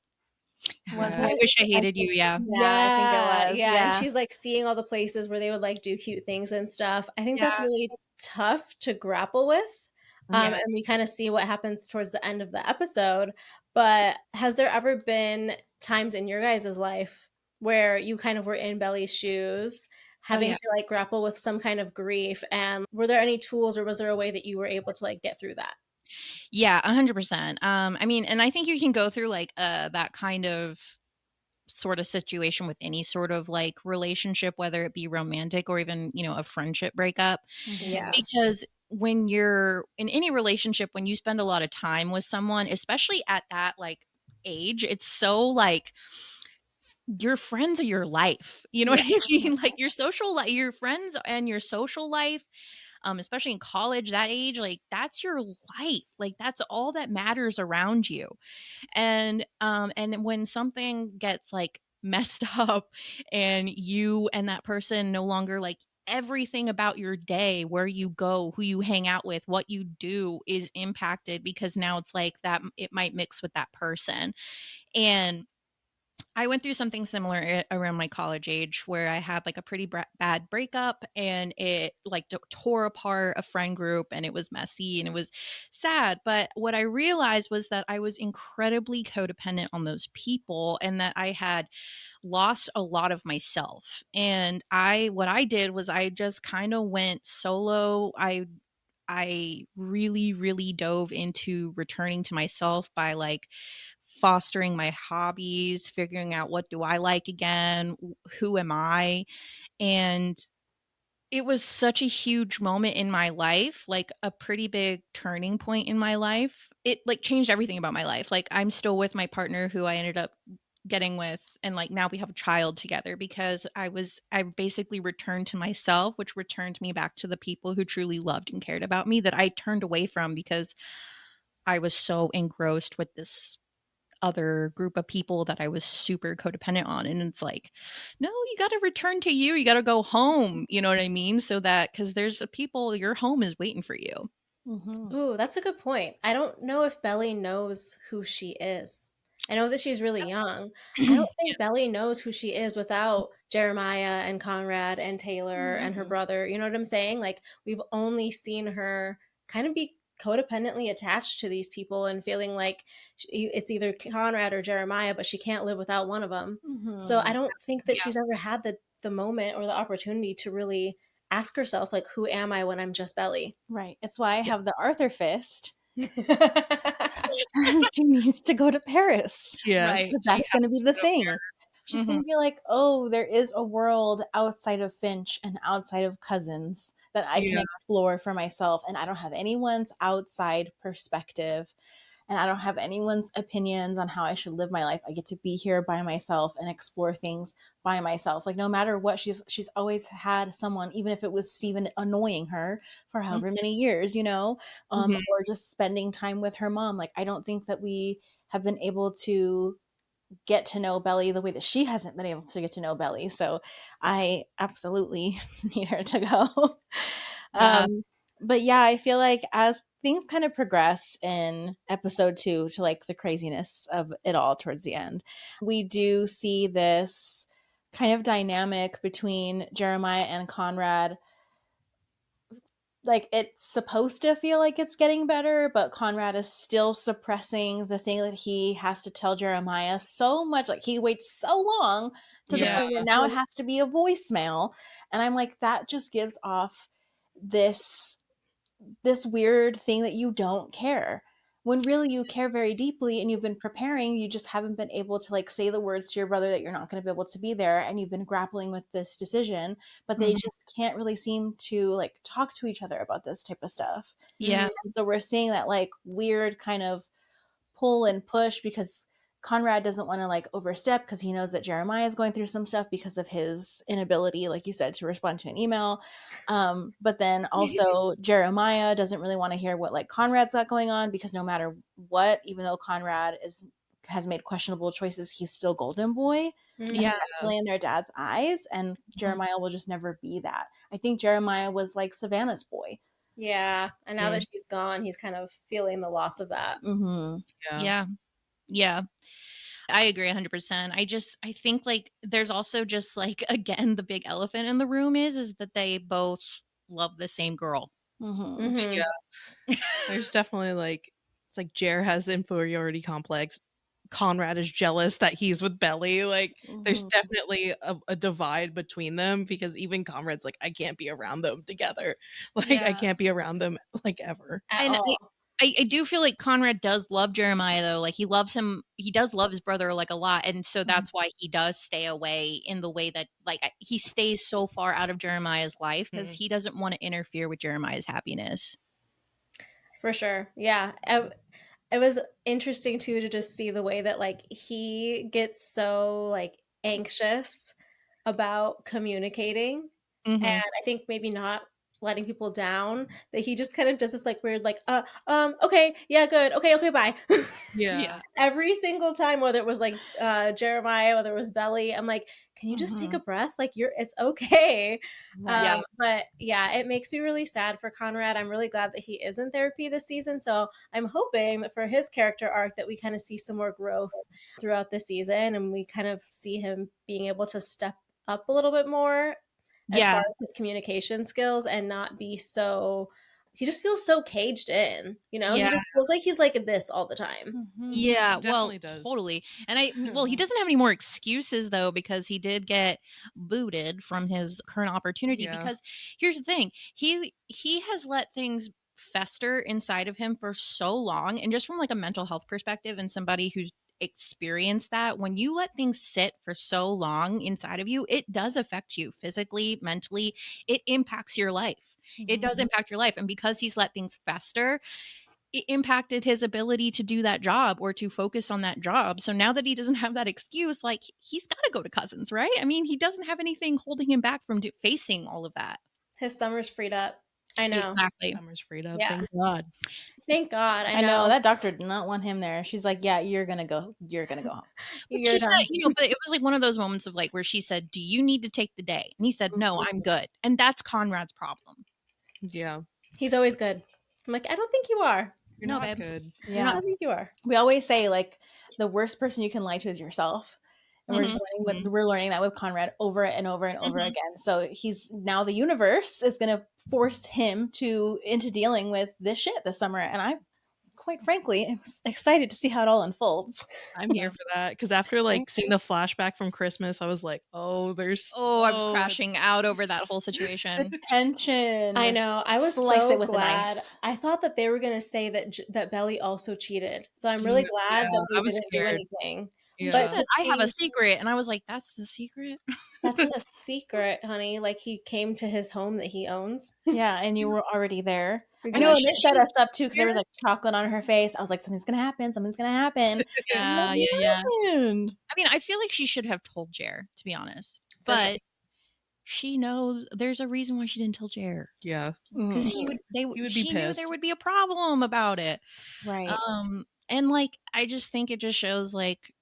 Was I it? wish I I hated you. think, Yeah. yeah, I think it was. Yeah. And Yeah. she's like seeing all the places where they would like do cute things and stuff. I think Yeah. that's really tough to grapple with. Yeah. And we kind of see what happens towards the end of the episode. But has there ever been times in your guys' life where you kind of were in Belly's shoes, having to like grapple with some kind of grief? And were there any tools or was there a way that you were able to like get through that? Yeah, 100%. I mean, and I think you can go through like that kind of sort of situation with any sort of like relationship, whether it be romantic or even, you know, a friendship breakup. Yeah. Because when you're in any relationship, when you spend a lot of time with someone, especially at that like age, it's so like your friends are your life. You know what I mean? Like your social life, your friends and your social life, especially in college, that age, like that's your life. Like that's all that matters around you. And when something gets like messed up and you and that person no longer like everything about your day, where you go, who you hang out with, what you do is impacted because now it's like that it might mix with that person. And I went through something similar around my college age where I had like a pretty bad breakup and it like tore apart a friend group and it was messy and it was sad. But what I realized was that I was incredibly codependent on those people and that I had lost a lot of myself. And what I did was I just kind of went solo. I really, really dove into returning to myself by like fostering my hobbies, figuring out what do I like again, who am I? And it was such a huge moment in my life, like a pretty big turning point in my life. It like changed everything about my life. Like I'm still with my partner who I ended up getting with and like now we have a child together because I basically returned to myself, which returned me back to the people who truly loved and cared about me that I turned away from because I was so engrossed with this other group of people that I was super codependent on. And it's like, no, you got to return to you. You got to go home. You know what I mean? So that because there's a people, your home is waiting for you. Ooh, that's a good point. I don't know if Belly knows who she is. I know that she's really young. I don't think Belly knows who she is without Jeremiah and Conrad and Taylor and her brother. You know what I'm saying? Like, we've only seen her kind of be codependently attached to these people and feeling like it's either Conrad or Jeremiah, but she can't live without one of them. So I don't think that she's ever had the moment or the opportunity to really ask herself, like, who am I when I'm just Belly? Right. It's why I have the Arthur fist. Yeah. She needs to go to Paris. Yes. So that's going to be the thing. She's Mhm. going to be like, oh, there is a world outside of Finch and outside of Cousins that I can explore for myself. And I don't have anyone's outside perspective. And I don't have anyone's opinions on how I should live my life. I get to be here by myself and explore things by myself. Like no matter what, she's always had someone, even if it was Steven annoying her for however many years, you know, or just spending time with her mom. Like I don't think that we have been able to get to know Belly the way that she hasn't been able to get to know Belly. So I absolutely need her to go. Yeah. But yeah, I feel like as things kind of progress in episode 2 to like the craziness of it all towards the end, we do see this kind of dynamic between Jeremiah and Conrad. Like it's supposed to feel like it's getting better, but Conrad is still suppressing the thing that he has to tell Jeremiah so much. Like he waits so long to the point where now it has to be a voicemail. And I'm like, that just gives off this weird thing that you don't care when really you care very deeply and you've been preparing. You just haven't been able to like say the words to your brother that you're not going to be able to be there, and you've been grappling with this decision, but they just can't really seem to like talk to each other about this type of stuff. Yeah. And so we're seeing that like weird kind of pull and push because Conrad doesn't want to like overstep because he knows that Jeremiah is going through some stuff because of his inability, like you said, to respond to an email. But then also Jeremiah doesn't really want to hear what like Conrad's got going on because no matter what, even though Conrad has made questionable choices, he's still Golden Boy, Yeah. especially in their dad's eyes. And Jeremiah will just never be that. I think Jeremiah was like Savannah's boy. Yeah. And now that she's gone, he's kind of feeling the loss of that. Yeah. Yeah. I agree 100%. I think like there's also just like again the big elephant in the room is that they both love the same girl. Mm-hmm. Yeah. There's definitely like it's like Jer has inferiority complex. Conrad is jealous that he's with Belly. Like, there's Mhm. definitely a divide between them, because even Conrad's like, I can't be around them together. Like, I Yeah. can't be around them like ever. At And all. I do feel like Conrad does love Jeremiah though. Like he loves him. He does love his brother like a lot, and so that's why he does stay away in the way that he stays so far out of Jeremiah's life because he doesn't want to interfere with Jeremiah's happiness. For sure. Yeah. It was interesting too to just see the way that like he gets so like anxious about communicating, and Mhm. I think maybe not letting people down, that he just kind of does this like weird like okay, yeah, good, okay, bye. Yeah. Every single time, whether it was like Jeremiah, whether it was Belly, I'm like, can you just take a breath? Like it's okay. Yeah. But yeah, it makes me really sad for Conrad. I'm really glad that he is in therapy this season. So I'm hoping that for his character arc that we kind of see some more growth throughout the season, and we kind of see him being able to step up a little bit more as far Yeah. as his communication skills and not be so, he just feels so caged in, you know? He Yeah. just feels like he's like this all the time. Mhm. Yeah, well, Definitely does. totally. And he doesn't have any more excuses though, because he did get booted from his current opportunity. Yeah. Because here's the thing, he has let things fester inside of him for so long, and just from like a mental health perspective and somebody who's experienced that, when you let things sit for so long inside of you, it does affect you physically, mentally. It impacts your life. It does impact your life, and because he's let things fester, it impacted his ability to do that job or to focus on that job. So now that he doesn't have that excuse, like he's got to go to Cousins, right? I mean, he doesn't have anything holding him back from facing all of that. His summer's freed up. I know. Exactly. Summer's freed up. Yeah. Thank God. Thank God. I I know know. that doctor did not want him there. She's like, "Yeah, you're gonna go. You're gonna go home." But You're she said, done. but it was like one of those moments of like where she said, "Do you need to take the day?" And he said, "No, I'm good." And that's Conrad's problem. Yeah. He's always good. I'm like, I don't think you are. You're No, not babe. good. I Yeah, don't think you are. we always say like the worst person you can lie to is yourself, and we're just learning we're learning that with Conrad over and over and over again. So he's now the universe is gonna force him into dealing with this shit this summer, and I, quite frankly, am excited to see how it all unfolds. I'm here for that, because after like seeing the flashback from Christmas, I was like, oh, there's Oh, I was crashing out over that whole The situation. tension. I know. I was Slice so it with a glad. knife. I thought that they were going to say that that Belly also cheated. So I'm really glad Yeah, that they I was didn't do scared. anything. When she But Yeah. said, to "I have a see, secret," and I was like, "That's the secret." that's a secret, honey. Like he came to his home that he owns. Yeah, and you were already there. I Yeah. know, and She, they set she, us up too because there was like chocolate on her face. I was like, something's gonna happen. Something's gonna happen. And yeah, nothing yeah. happened. I mean, I feel like she should have told Jer, to be honest. For sure. But she knows there's a reason why she didn't tell Jer. Yeah. Because Mhm. He would be she knew pissed. there would be a problem about it. Right. And like I just think it just shows like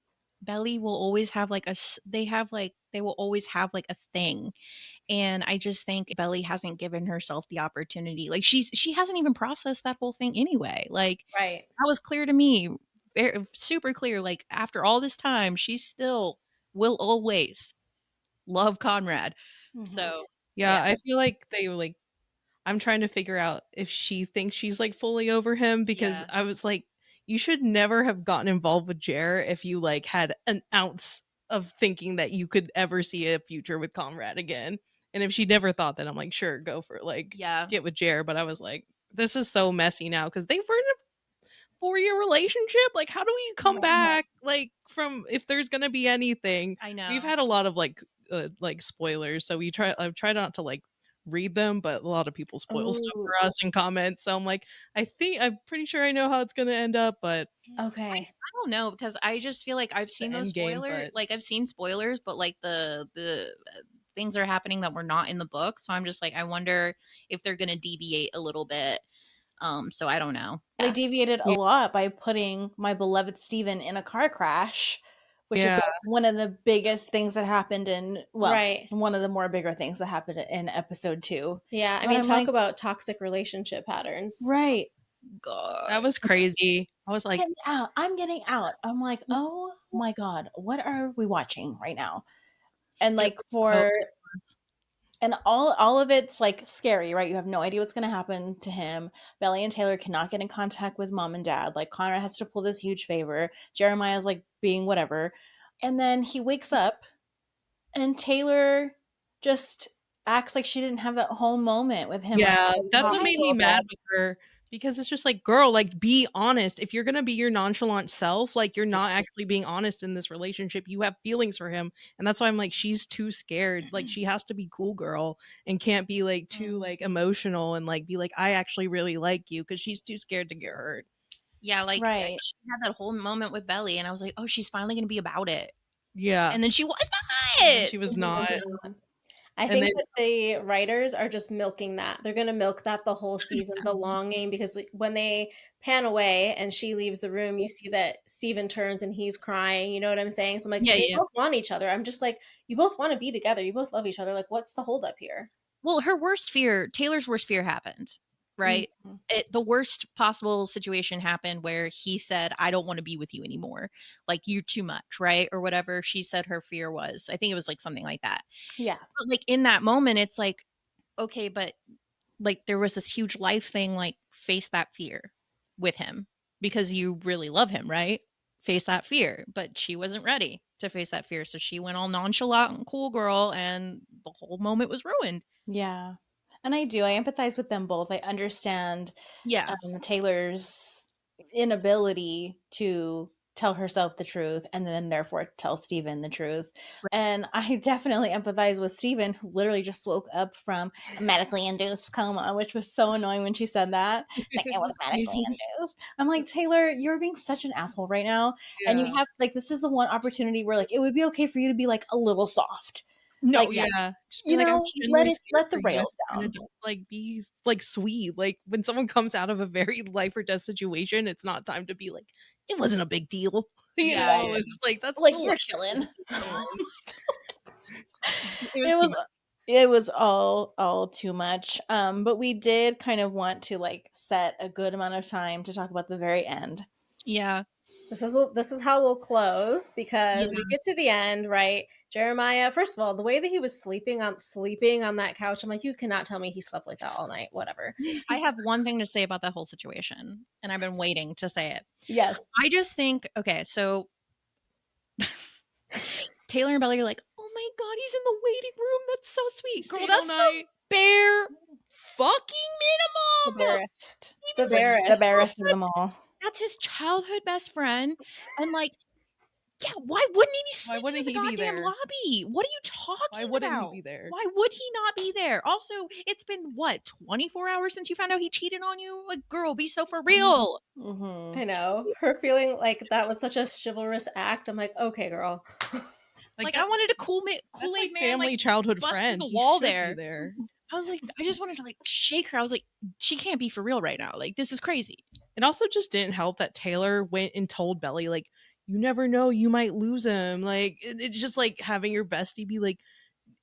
Belly will always have like they will always have like a thing. And I just think Belly hasn't given herself the opportunity. Like she hasn't even processed that whole thing anyway. Like Right. that was clear to me, super clear. Like after all this time, she still will always love Conrad. Mhm. So Yeah, I feel like they were like, I'm trying to figure out if she thinks she's like fully over him, because Yeah. I was like, you should never have gotten involved with Jer if you like had an ounce of thinking that you could ever see a future with Conrad again. And if she never thought that, I'm like, sure, go for it. Like, Yeah. get with Jer. But I was like, this is so messy now, because they were in a 4-year relationship. Like, how do we come back? Like, from if there's gonna be anything, I know. we've had a lot of like spoilers, so I've tried not to like read them, but a lot of people spoil stuff Oh, for us in comments. So I'm like, I'm pretty sure I know how it's gonna end up, but okay. I don't know because I just feel like I've the seen those end game. spoilers. But Like I've seen spoilers, but like the things are happening that were not in the book. So I'm just like, I wonder if they're gonna deviate a little bit. So I don't know. They deviated a yeah, lot by putting my beloved Steven in a car crash, which is yeah, like one of the biggest things that happened Right. one of the more bigger things that happened in episode 2. Yeah. I But mean, I'm talk like, about toxic relationship patterns. right. that God. was crazy. I was like, Getting out. I'm getting out. I'm like, oh my God, what are we watching right now? And it like was so for And all of it's like scary, right? You have no idea what's going to happen to him. Belly and Taylor cannot get in contact with mom and dad. Like Conrad has to pull this huge favor. Jeremiah's like being whatever. And then he wakes up and Taylor just acts like she didn't have that whole moment with him. Yeah, Like, that's what talking made to me him. mad with her, because it's just like, girl, like, be honest. If you're gonna be your nonchalant self, like, you're not actually being honest in this relationship. You have feelings for him, and that's why I'm like, she's too scared. Like, she has to be cool girl and can't be like too like emotional and like be like, I actually really like you, because she's too scared to get hurt. Yeah, like Right. she had that whole moment with Belly, and I was like, oh, she's finally gonna be about it. Yeah, And then she was and not. she was not. I And think then that the writers are just milking that. They're going to milk that the whole season, the longing, because when they pan away and she leaves the room, you see that Steven turns and he's crying. You know what I'm saying? So I'm like, Yeah, they yeah. both want each other. I'm just like, you both want to be together. You both love each other. Like, what's the holdup here? Well, her worst fear, Taylor's worst fear happened, right? Mhm. The worst possible situation happened where he said, I don't want to be with you anymore. Like, you're too much, right? Or whatever she said her fear was. I think it was like something like that. Yeah. But like in that moment, it's like, okay, but like there was this huge life thing, like face that fear with him because you really love him, right? Face that fear. But she wasn't ready to face that fear. So she went all nonchalant and cool girl, and the whole moment was ruined. Yeah. And I do. I empathize with them both. I understand Yeah. Taylor's inability to tell herself the truth and then therefore tell Steven the truth. Right. And I definitely empathize with Steven, who literally just woke up from a medically induced coma, which was so annoying when she said that. Like, it was medically induced. I'm like, Taylor, you're being such an asshole right now. And you yeah. have, like, this is the one opportunity where, like, it would be okay for you to be, like, a little soft. No, Like, yeah. Just be you like, I'm know, genuinely scared let the for you. rails And down. don't like be like sweet. Like when someone comes out of a very life or death situation, it's not time to be like, it wasn't a big deal. You Yeah, know, yeah. it's like that's Like, the you're life chilling. situation. It was It too was much. it was all too much. But we did kind of want to like set a good amount of time to talk about the very end. Yeah. This is how we'll close, because Yeah. we get to the end, right? Jeremiah, first of all, the way that he was sleeping on that couch, I'm like, you cannot tell me he slept like that all night. Whatever. I have one thing to say about that whole situation, and I've been waiting to say it. Yes. I just think, okay, so Taylor and Belly are like, oh my God, he's in the waiting room. That's so sweet. Girl, Stayed that's all the night. bare fucking The minimum. barest. The The Barris. barest of them all. That's his childhood best friend. And like, yeah, why wouldn't he be Why sleeping in wouldn't the he be goddamn there? lobby? What are you Why talking wouldn't he about? be there? Why would he not be there? Also, it's been what, 24 hours since you found out he cheated on you? Like, girl, be so for real. Mm-hmm. I know. Her feeling like that was such a chivalrous act. I'm like, okay, girl. Like that, I wanted a that's Kool-Aid like man, family like childhood bust through friend. the He wall should be there. there. I was like, I just wanted to like shake her. I was like, she can't be for real right now. Like, this is crazy. It also just didn't help that Taylor went and told Belly, like, you never know, you might lose him. Like, it's just like having your bestie be like,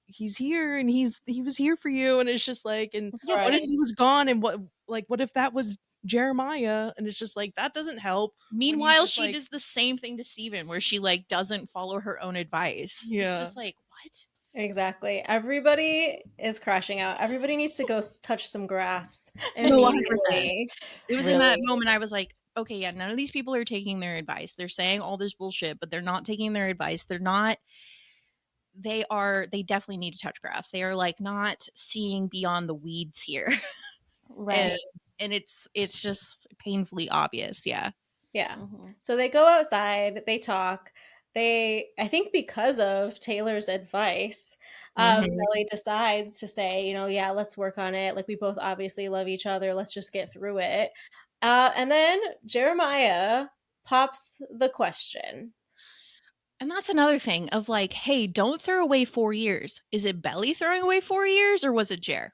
he's here and he was here for you. And it's just like, and Yeah, what Right. if he was gone? And what if that was Jeremiah? And it's just like, that doesn't help. when he's meanwhile, just she like, does the same thing to Steven where she like doesn't follow her own advice. It's Yeah. just like, what? Exactly. Everybody is crashing out. Everybody needs to go touch some grass No, 100%. immediately. It was in that Really. moment I was like, okay, yeah, none of these people are taking their advice. They're saying all this bullshit, but they're not taking their advice. They definitely need to touch grass. They are like not seeing beyond the weeds here. Right. And it's just painfully obvious. Yeah. Yeah. Mm-hmm. So they go outside, they talk. I think because of Taylor's advice, Mhm. Nellie decides to say, yeah, let's work on it. Like, we both obviously love each other. Let's just get through it. And then Jeremiah pops the question. And that's another thing of like, hey, don't throw away 4 years. Is it Belly throwing away 4 years or was it Jer?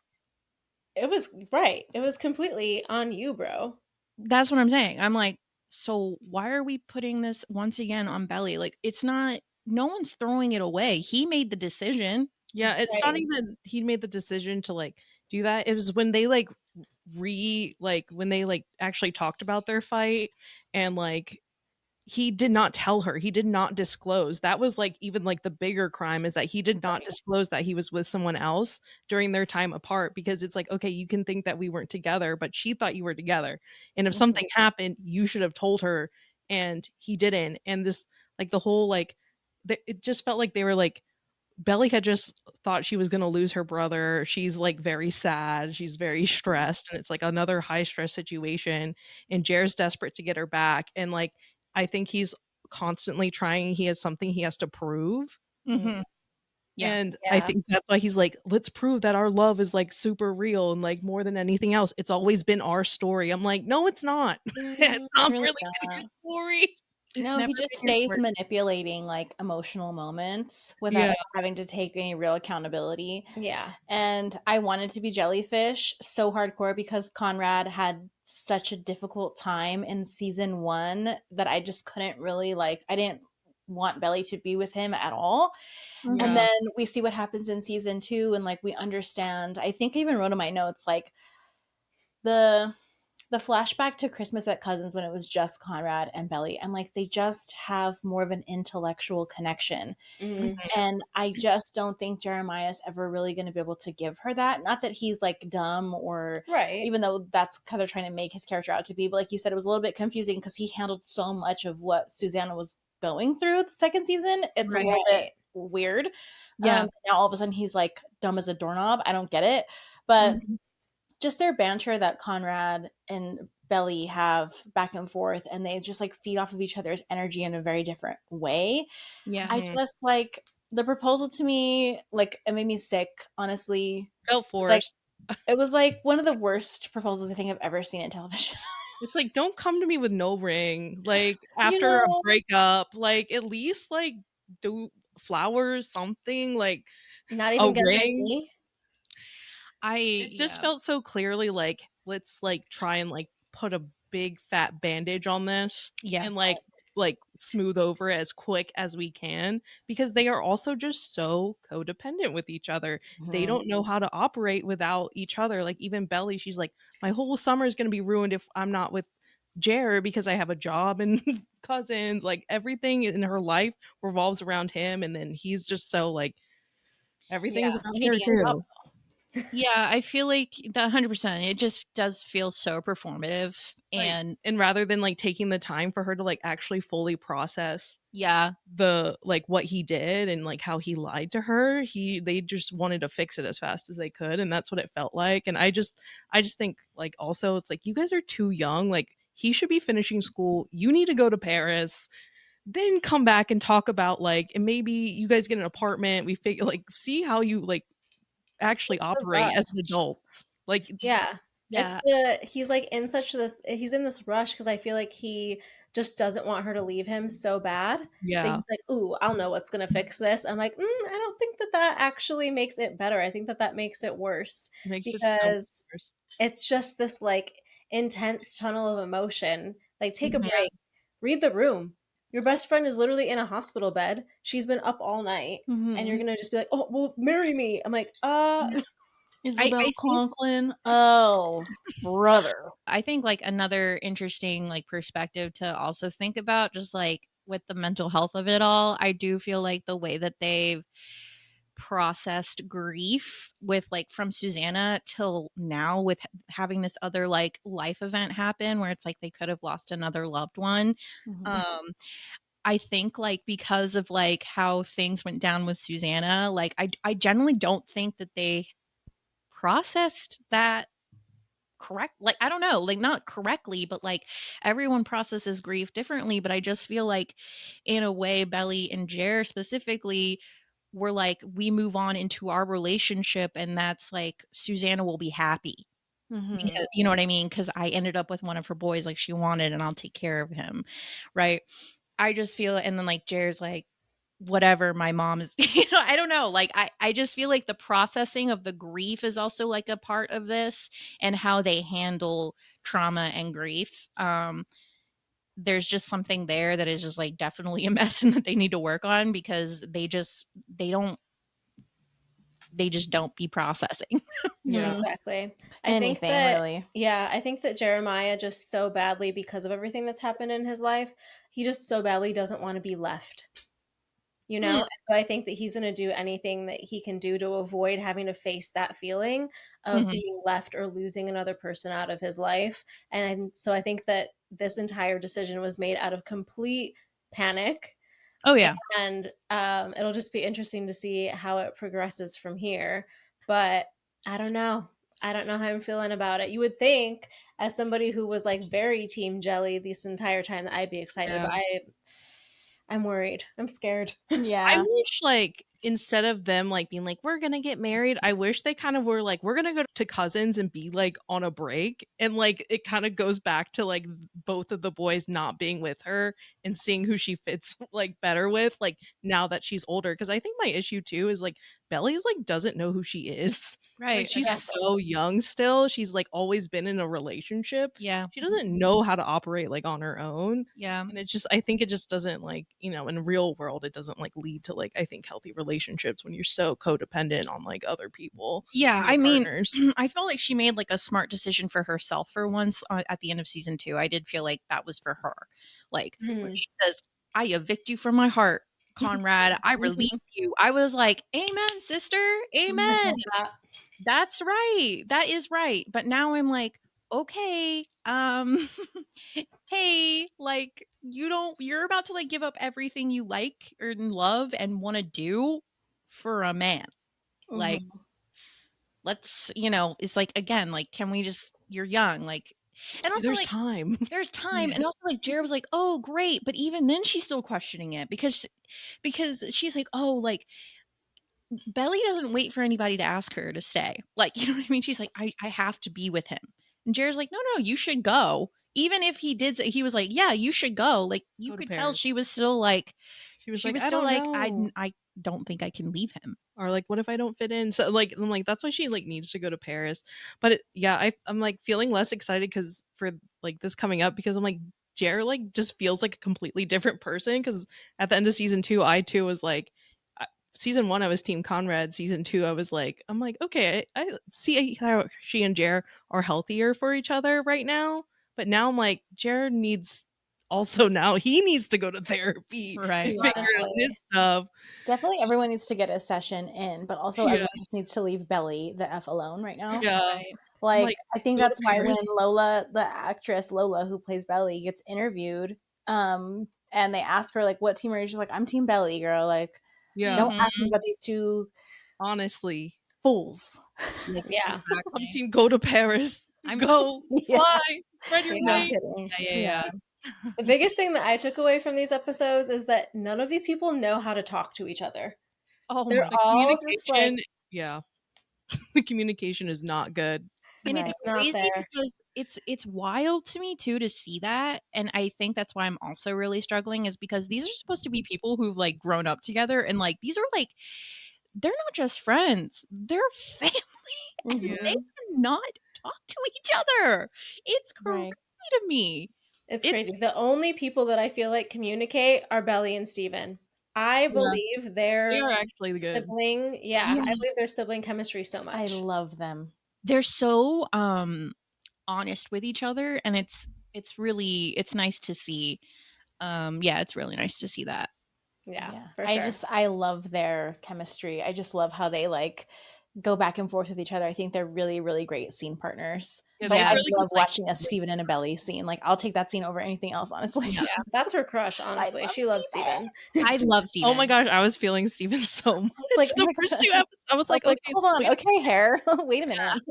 It was right. It was completely on you, bro. That's what I'm saying. I'm like, so why are we putting this once again on Belly? Like, it's not, no one's throwing it away. He made the decision. yeah, it's not Right. even he made the decision to like do that. It was when they like when they like actually talked about their fight, and like he did not tell her. He did not disclose. That was like even like the bigger crime, is that he did not Right. disclose that he was with someone else during their time apart, because it's like, okay, you can think that we weren't together, but she thought you were together. And if Mhm. something happened, you should have told her, and he didn't. And this, like, the whole like it just felt like they were like, Belly had just thought she was going to lose her brother. She's like very sad. She's very stressed. And it's like another high stress situation. And Jer's desperate to get her back. And like, I think he's constantly trying. He has something he has to prove. Mhm. Yeah. And I Yeah. think that's why he's like, let's prove that our love is like super real and like more than anything else. It's always been our story. I'm like, no, it's not. It's It's not really really been your not. story. It's No, never he just been your stays story. manipulating like emotional moments without Yeah. ever having to take any real accountability. Yeah. And I wanted to be jellyfish so hardcore because Conrad had such a difficult time in season 1 that I just couldn't really like, I didn't want Belly to be with him at all. And Mhm. Yeah. then we see what happens in season 2 and like we understand. I think I even wrote in my notes like the flashback to Christmas at Cousins when it was just Conrad and Belly, and like they just have more of an intellectual connection. Mm-hmm. Mhm. And I just don't think Jeremiah's ever really going to be able to give her that. Not that he's like dumb, or Right. even though that's how they're trying to make his character out to be, but like you said, it was a little bit confusing because he handled so much of what Susannah was going through the second season. It's a Right. little bit Right. weird. Yeah. Now all of a sudden he's like dumb as a doorknob. I don't get it. But Mhm. just their banter that Conrad and Belly have back and forth, and they just like feed off of each other's energy in a very different way. Yeah. I Mhm. just like the proposal to me, like it made me sick, honestly. Felt It's like forced. it was like one of the worst proposals I think I've ever seen in television. It's like, don't come to me with no ring. Like You after a know? breakup, like at least like do flowers, something like Not a even get the ring. knee. It just Yeah. felt so clearly like, let's like try and like put a big fat bandage on this Yeah. and like smooth over it as quick as we can, because they are also just so codependent with each other. They Mhm. don't know how to operate without each other. Like even Belly, she's like, my whole summer is going to be ruined if I'm not with Jer because I have a job and cousins. Like everything in her life revolves around him, and then he's just so like everything Yeah, is about you need to Jer get up. too. Yeah, I feel like the 100%. It just does feel so performative, Like, and and rather than like taking the time for her to like actually fully process yeah, the like what he did and like how he lied to her, they just wanted to fix it as fast as they could, and that's what it felt like. And I just think like also it's like, you guys are too young. Like he should be finishing school. You need to go to Paris, then come back and talk about like, and maybe you guys get an apartment. We figure like, see how you like actually It's the operate rush. as adults. Like Yeah. It's yeah, he's like in such this he's in this rush because I feel like he just doesn't want her to leave him so bad that yeah, he's like, "Ooh, I'll know what's gonna fix this." I'm like, I don't think that that actually makes it better. I think that that makes it worse makes it so much because worse. it's just this like intense tunnel of emotion. Like, take a mhm, break, read the room. Your best friend is literally in a hospital bed. She's been up all night, and you're Mhm. gonna just be like, "Oh, well, marry me." I'm like, yeah. Isabel I think Conklin. Oh, brother. I think like another interesting like perspective to also think about, just like with the mental health of it all. I do feel like the way that they've processed grief with like from Susannah till now with having this other like life event happen where it's like they could have lost another loved one. Mhm. Um I think like because of like how things went down with Susannah, like I generally don't think that they processed that correct, like I don't know, like not correctly, but like everyone processes grief differently. But I just feel like in a way Belly and Jer specifically were like, we move on into our relationship and that's like Susannah will be happy Mhm. because you know what I mean, because I ended up with one of her boys like she wanted and I'll take care of him, right? I just feel, and then like Jer's like, whatever, my mom is I don't know, like I just feel like the processing of the grief is also like a part of this and how they handle trauma and grief. There's just something there that is just like definitely a mess and that they need to work on because they don't they just don't be processing. Yeah. Exactly. I think Anything, that, really. yeah, I think that Jeremiah just so badly, because of everything that's happened in his life, he just so badly doesn't want to be left. You know, so I think that he's going to do anything that he can do to avoid having to face that feeling of Mhm. being left or losing another person out of his life. And so I think that this entire decision was made out of complete panic. Oh yeah. And it'll just be interesting to see how it progresses from here. But I don't know. I don't know how I'm feeling about it. You would think, as somebody who was like very team Jelly this entire time, that I'd be excited, Yeah. but I'm worried. I'm scared. I Yeah. wish, like, instead of them like being like, we're gonna get married, I wish they kind of were like, we're gonna go to cousins and be like on a break. And like it kind of goes back to like both of the boys not being with her and seeing who she fits like better with, like now that she's older. Cause I think my issue too is like Belly is like doesn't know who she is. Like Right. she's Exactly. so young still. She's like always been in a relationship. Yeah. She doesn't know how to operate like on her own. Yeah. And it's just, I think it just doesn't like, in real world, it doesn't like lead to like, I think healthy relationships when you're so codependent on like other people. Yeah, and your I mean, partners. I felt like she made like a smart decision for herself for once at the end of season 2. I did feel like that was for her. Like when she says, "I evict you from my heart, Conrad. I release you." I was like, "Amen, sister. Amen. That's right. That is right." But now I'm like, "Okay, hey, like you're about to like give up everything you like or love and want to do for a man. Like Mhm. let's, it's like again, like can we just you're young, like and also There's like time. there's time and also like Jared was like, "Oh, great." But even then she's still questioning it because she's like, "Oh, like Belly doesn't wait for anybody to ask her to stay." Like, you know what I mean? She's like, I have to be with him. And Jared's like, "No, no, you should go." Even if he did say, he was like, "Yeah, you should go." Like you Go to could tell she Paris. was still like She was she like, was I still don't like, know. I don't think I can leave him. Or like, what if I don't fit in? So like, I'm like, that's why she like needs to go to Paris. But yeah, I'm like feeling less excited because for like this coming up because I'm like, Jared like just feels like a completely different person. Because at the end of season 2, I too was like, season 1 I was Team Conrad. Season 2 I'm like, okay, I see how she and Jared are healthier for each other right now. But now I'm like, Jared needs also now he needs to go to therapy Right. and figure out Honestly. his stuff. Definitely everyone needs to get a session in, but also Yeah. everyone just needs to leave Belly the F alone right now. Yeah. Right. I'm Like, like, I think go to that's why when Paris. Lola, the actress Lola who plays Belly, gets interviewed, and they ask her like, "What team are you?" She's like, "I'm Team Belly, girl. Like, Yeah. don't ask me Mhm. about these two Honestly. fools." Like, Yeah. I'm exactly. team go to Paris. I'm Go. Yeah, Fly. Spread your no Yeah. wings. kidding. yeah, Yeah, yeah, yeah. The biggest thing that I took away from these episodes is that none of these people know how to talk to each other. Oh They're my. The all just like, communication, yeah. The communication is not good. And it's right. it's not crazy there. because it's wild to me too to see that, and I think that's why I'm also really struggling is because these are supposed to be people who've like grown up together and like these are like they're not just friends, they're family and Mhm. they Yeah. cannot talk to each other. It's crazy Right. to me. It's It's crazy. The only people that I feel like communicate are Belly and Steven. I Yeah. believe They their are actually good. sibling, yeah, yeah, I believe their sibling chemistry so I much. love them. they're so honest with each other and it's really it's nice to see. Yeah, it's really nice to see that. Yeah, Yeah. for sure. I love their chemistry. I just love how they like go back and forth with each other. I think they're really, really great scene partners. Yeah, So they have Yeah. I really good love like watching a Steven and a Belly scene. Like I'll take that scene over anything else, honestly. Yeah. Yeah, that's her crush, I honestly. love She loves Steven. Steven. I love Oh my Steven. gosh, I was feeling Steven so much. It's like, oh The my first god. 2 episodes, I was I was like, like, okay, hold on, wait. okay, hair. Wait a minute.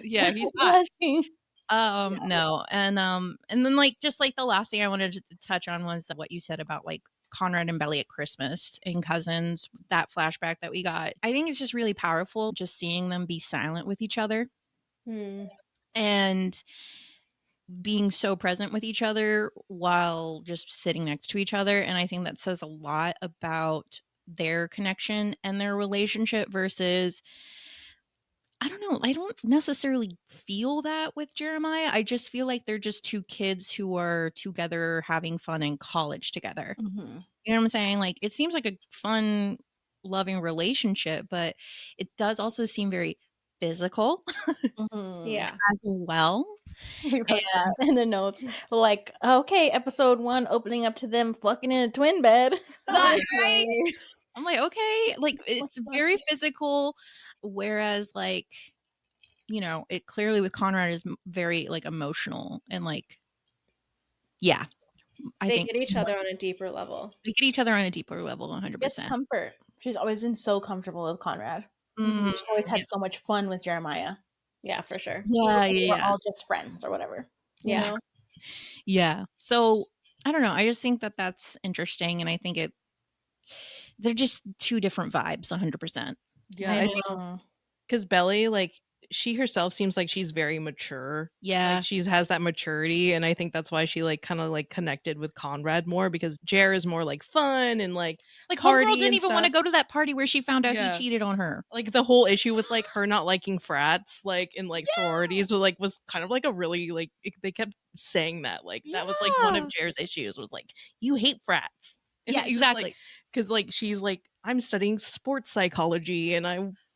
Yeah, he's hot. Blushing. No. And then like just like the last thing I wanted to touch on was what you said about like Conrad and Belly at Christmas and cousins, that flashback that we got. I think it's just really powerful just seeing them be silent with each other Hmm. and being so present with each other while just sitting next to each other. And I think that says a lot about their connection and their relationship versus I don't know. I don't necessarily feel that with Jeremiah. I just feel like they're just two kids who are together having fun in college together. Mhm. You know what I'm saying? Like it seems like a fun loving relationship, but it does also seem very physical Yeah. as well. We wrote And that in the notes. Like, okay, episode 1 opening up to them fucking in a twin bed. that, right? Okay. I'm like, okay, like it's very physical, whereas like, you know, it clearly with Conrad is very like emotional and like, yeah, I They think get each other on a deeper level. we get each other on a deeper level, Gets 100%. comfort. She's always been so comfortable with Conrad. Mhm. She's always had so much fun with Jeremiah. Yeah, for sure. Yeah, Even if yeah, we're all just friends or whatever. You Yeah. know? yeah. So I don't know. I just think that that's interesting, and I think they're just two different vibes, 100%. Yeah, I I know. think because Belly, like, she herself seems like she's very mature. Yeah. Like, she's has that maturity, and I think that's why she, like, kinda, like, connected with Conrad more because Jer is more, like, fun and, like, Like homegirl party didn't and even want to stuff. go to that party where she found out he Yeah. cheated on her. Like, the whole issue with, like, her not liking frats, like, in, like, sororities was kind of, like, a really, like they kept saying that, like, that was, like, one of Yeah. Jer's issues was, like, "You hate frats." And Yeah, it's just, like exactly. 'cause, like, she's like, "I'm studying sports psychology," and I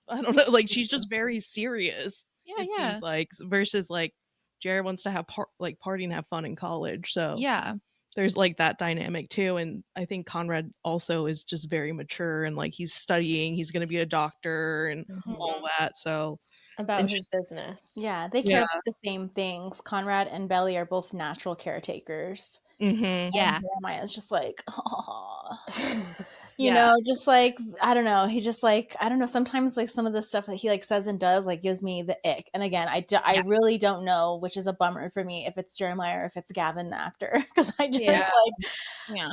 don't know, like, she's just very serious, Yeah, it yeah. seems like, versus, like, Jer wants to have party and have fun in college, so Yeah. there's, like, that dynamic too, and I think Conrad also is just very mature and, like, he's studying, he's gonna be a doctor and all that, so it's About his interesting. business. Yeah, they care Yeah. about the same things. Conrad and Belly are both natural caretakers. Mhm. And Yeah. Jeremiah is just like, "Aw." You Yeah. know, just like, I don't know. He just like, I don't know. Sometimes like some of the stuff that he like says and does like gives me the ick. And again, I Yeah. really don't know, which is a bummer for me, if it's Jeremiah or if it's Gavin, the actor, because I just Yeah. like, Yeah.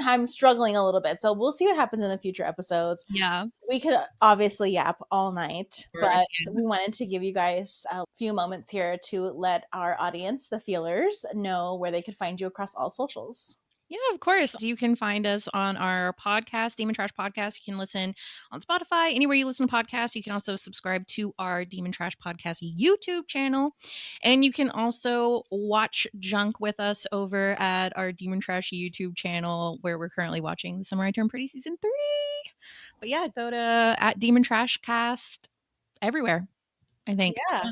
I'm struggling a little bit. So we'll see what happens in the future episodes. Yeah. We could obviously yap all night, Of course, but yeah. we wanted to give you guys a few moments here to let our audience, the feelers, know where they could find you across all socials. Yeah, of course. You can find us on our podcast, Demon Trash Podcast. You can listen on Spotify, anywhere you listen to podcasts. You can also subscribe to our Demon Trash Podcast YouTube channel. And you can also watch junk with us over at our Demon Trash YouTube channel, where we're currently watching The Summer I Turned Pretty Season 3. But yeah, go to at Demon Trash Cast everywhere, I think. Yeah.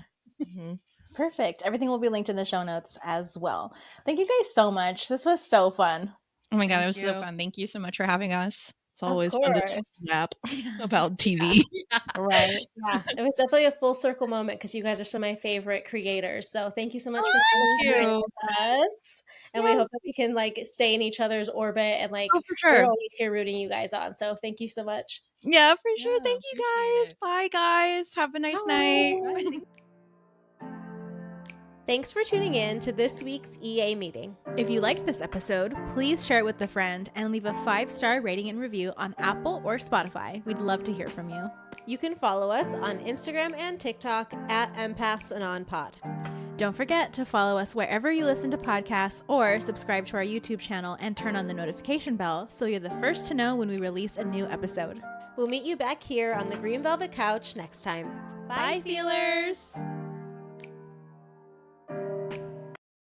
Mhm. Perfect. Everything will be linked in the show notes as well. Thank you guys so much. This was so fun. Oh my God, Thank it was so you. fun. Thank you so much for having us. It's always fun to talk course. crap about TV. Right. Yeah, it was definitely a full circle moment because you guys are some of my favorite creators. So thank you so much for Thank spending time you. with us. And we hope that we can like stay in each other's orbit and like Oh, for we're sure. always here rooting you guys on. So thank you so much. Yeah, for sure. Yeah, Thank you appreciate guys. it. Bye, guys. Have a nice night. Bye. Thanks for tuning in to this week's EA meeting. If you liked this episode, please share it with a friend and leave a 5-star rating and review on Apple or Spotify. We'd love to hear from you. You can follow us on Instagram and TikTok at empathsanonpod. Don't forget to follow us wherever you listen to podcasts or subscribe to our YouTube channel and turn on the notification bell so you're the first to know when we release a new episode. We'll meet you back here on the Green Velvet Couch next time. Bye, feelers!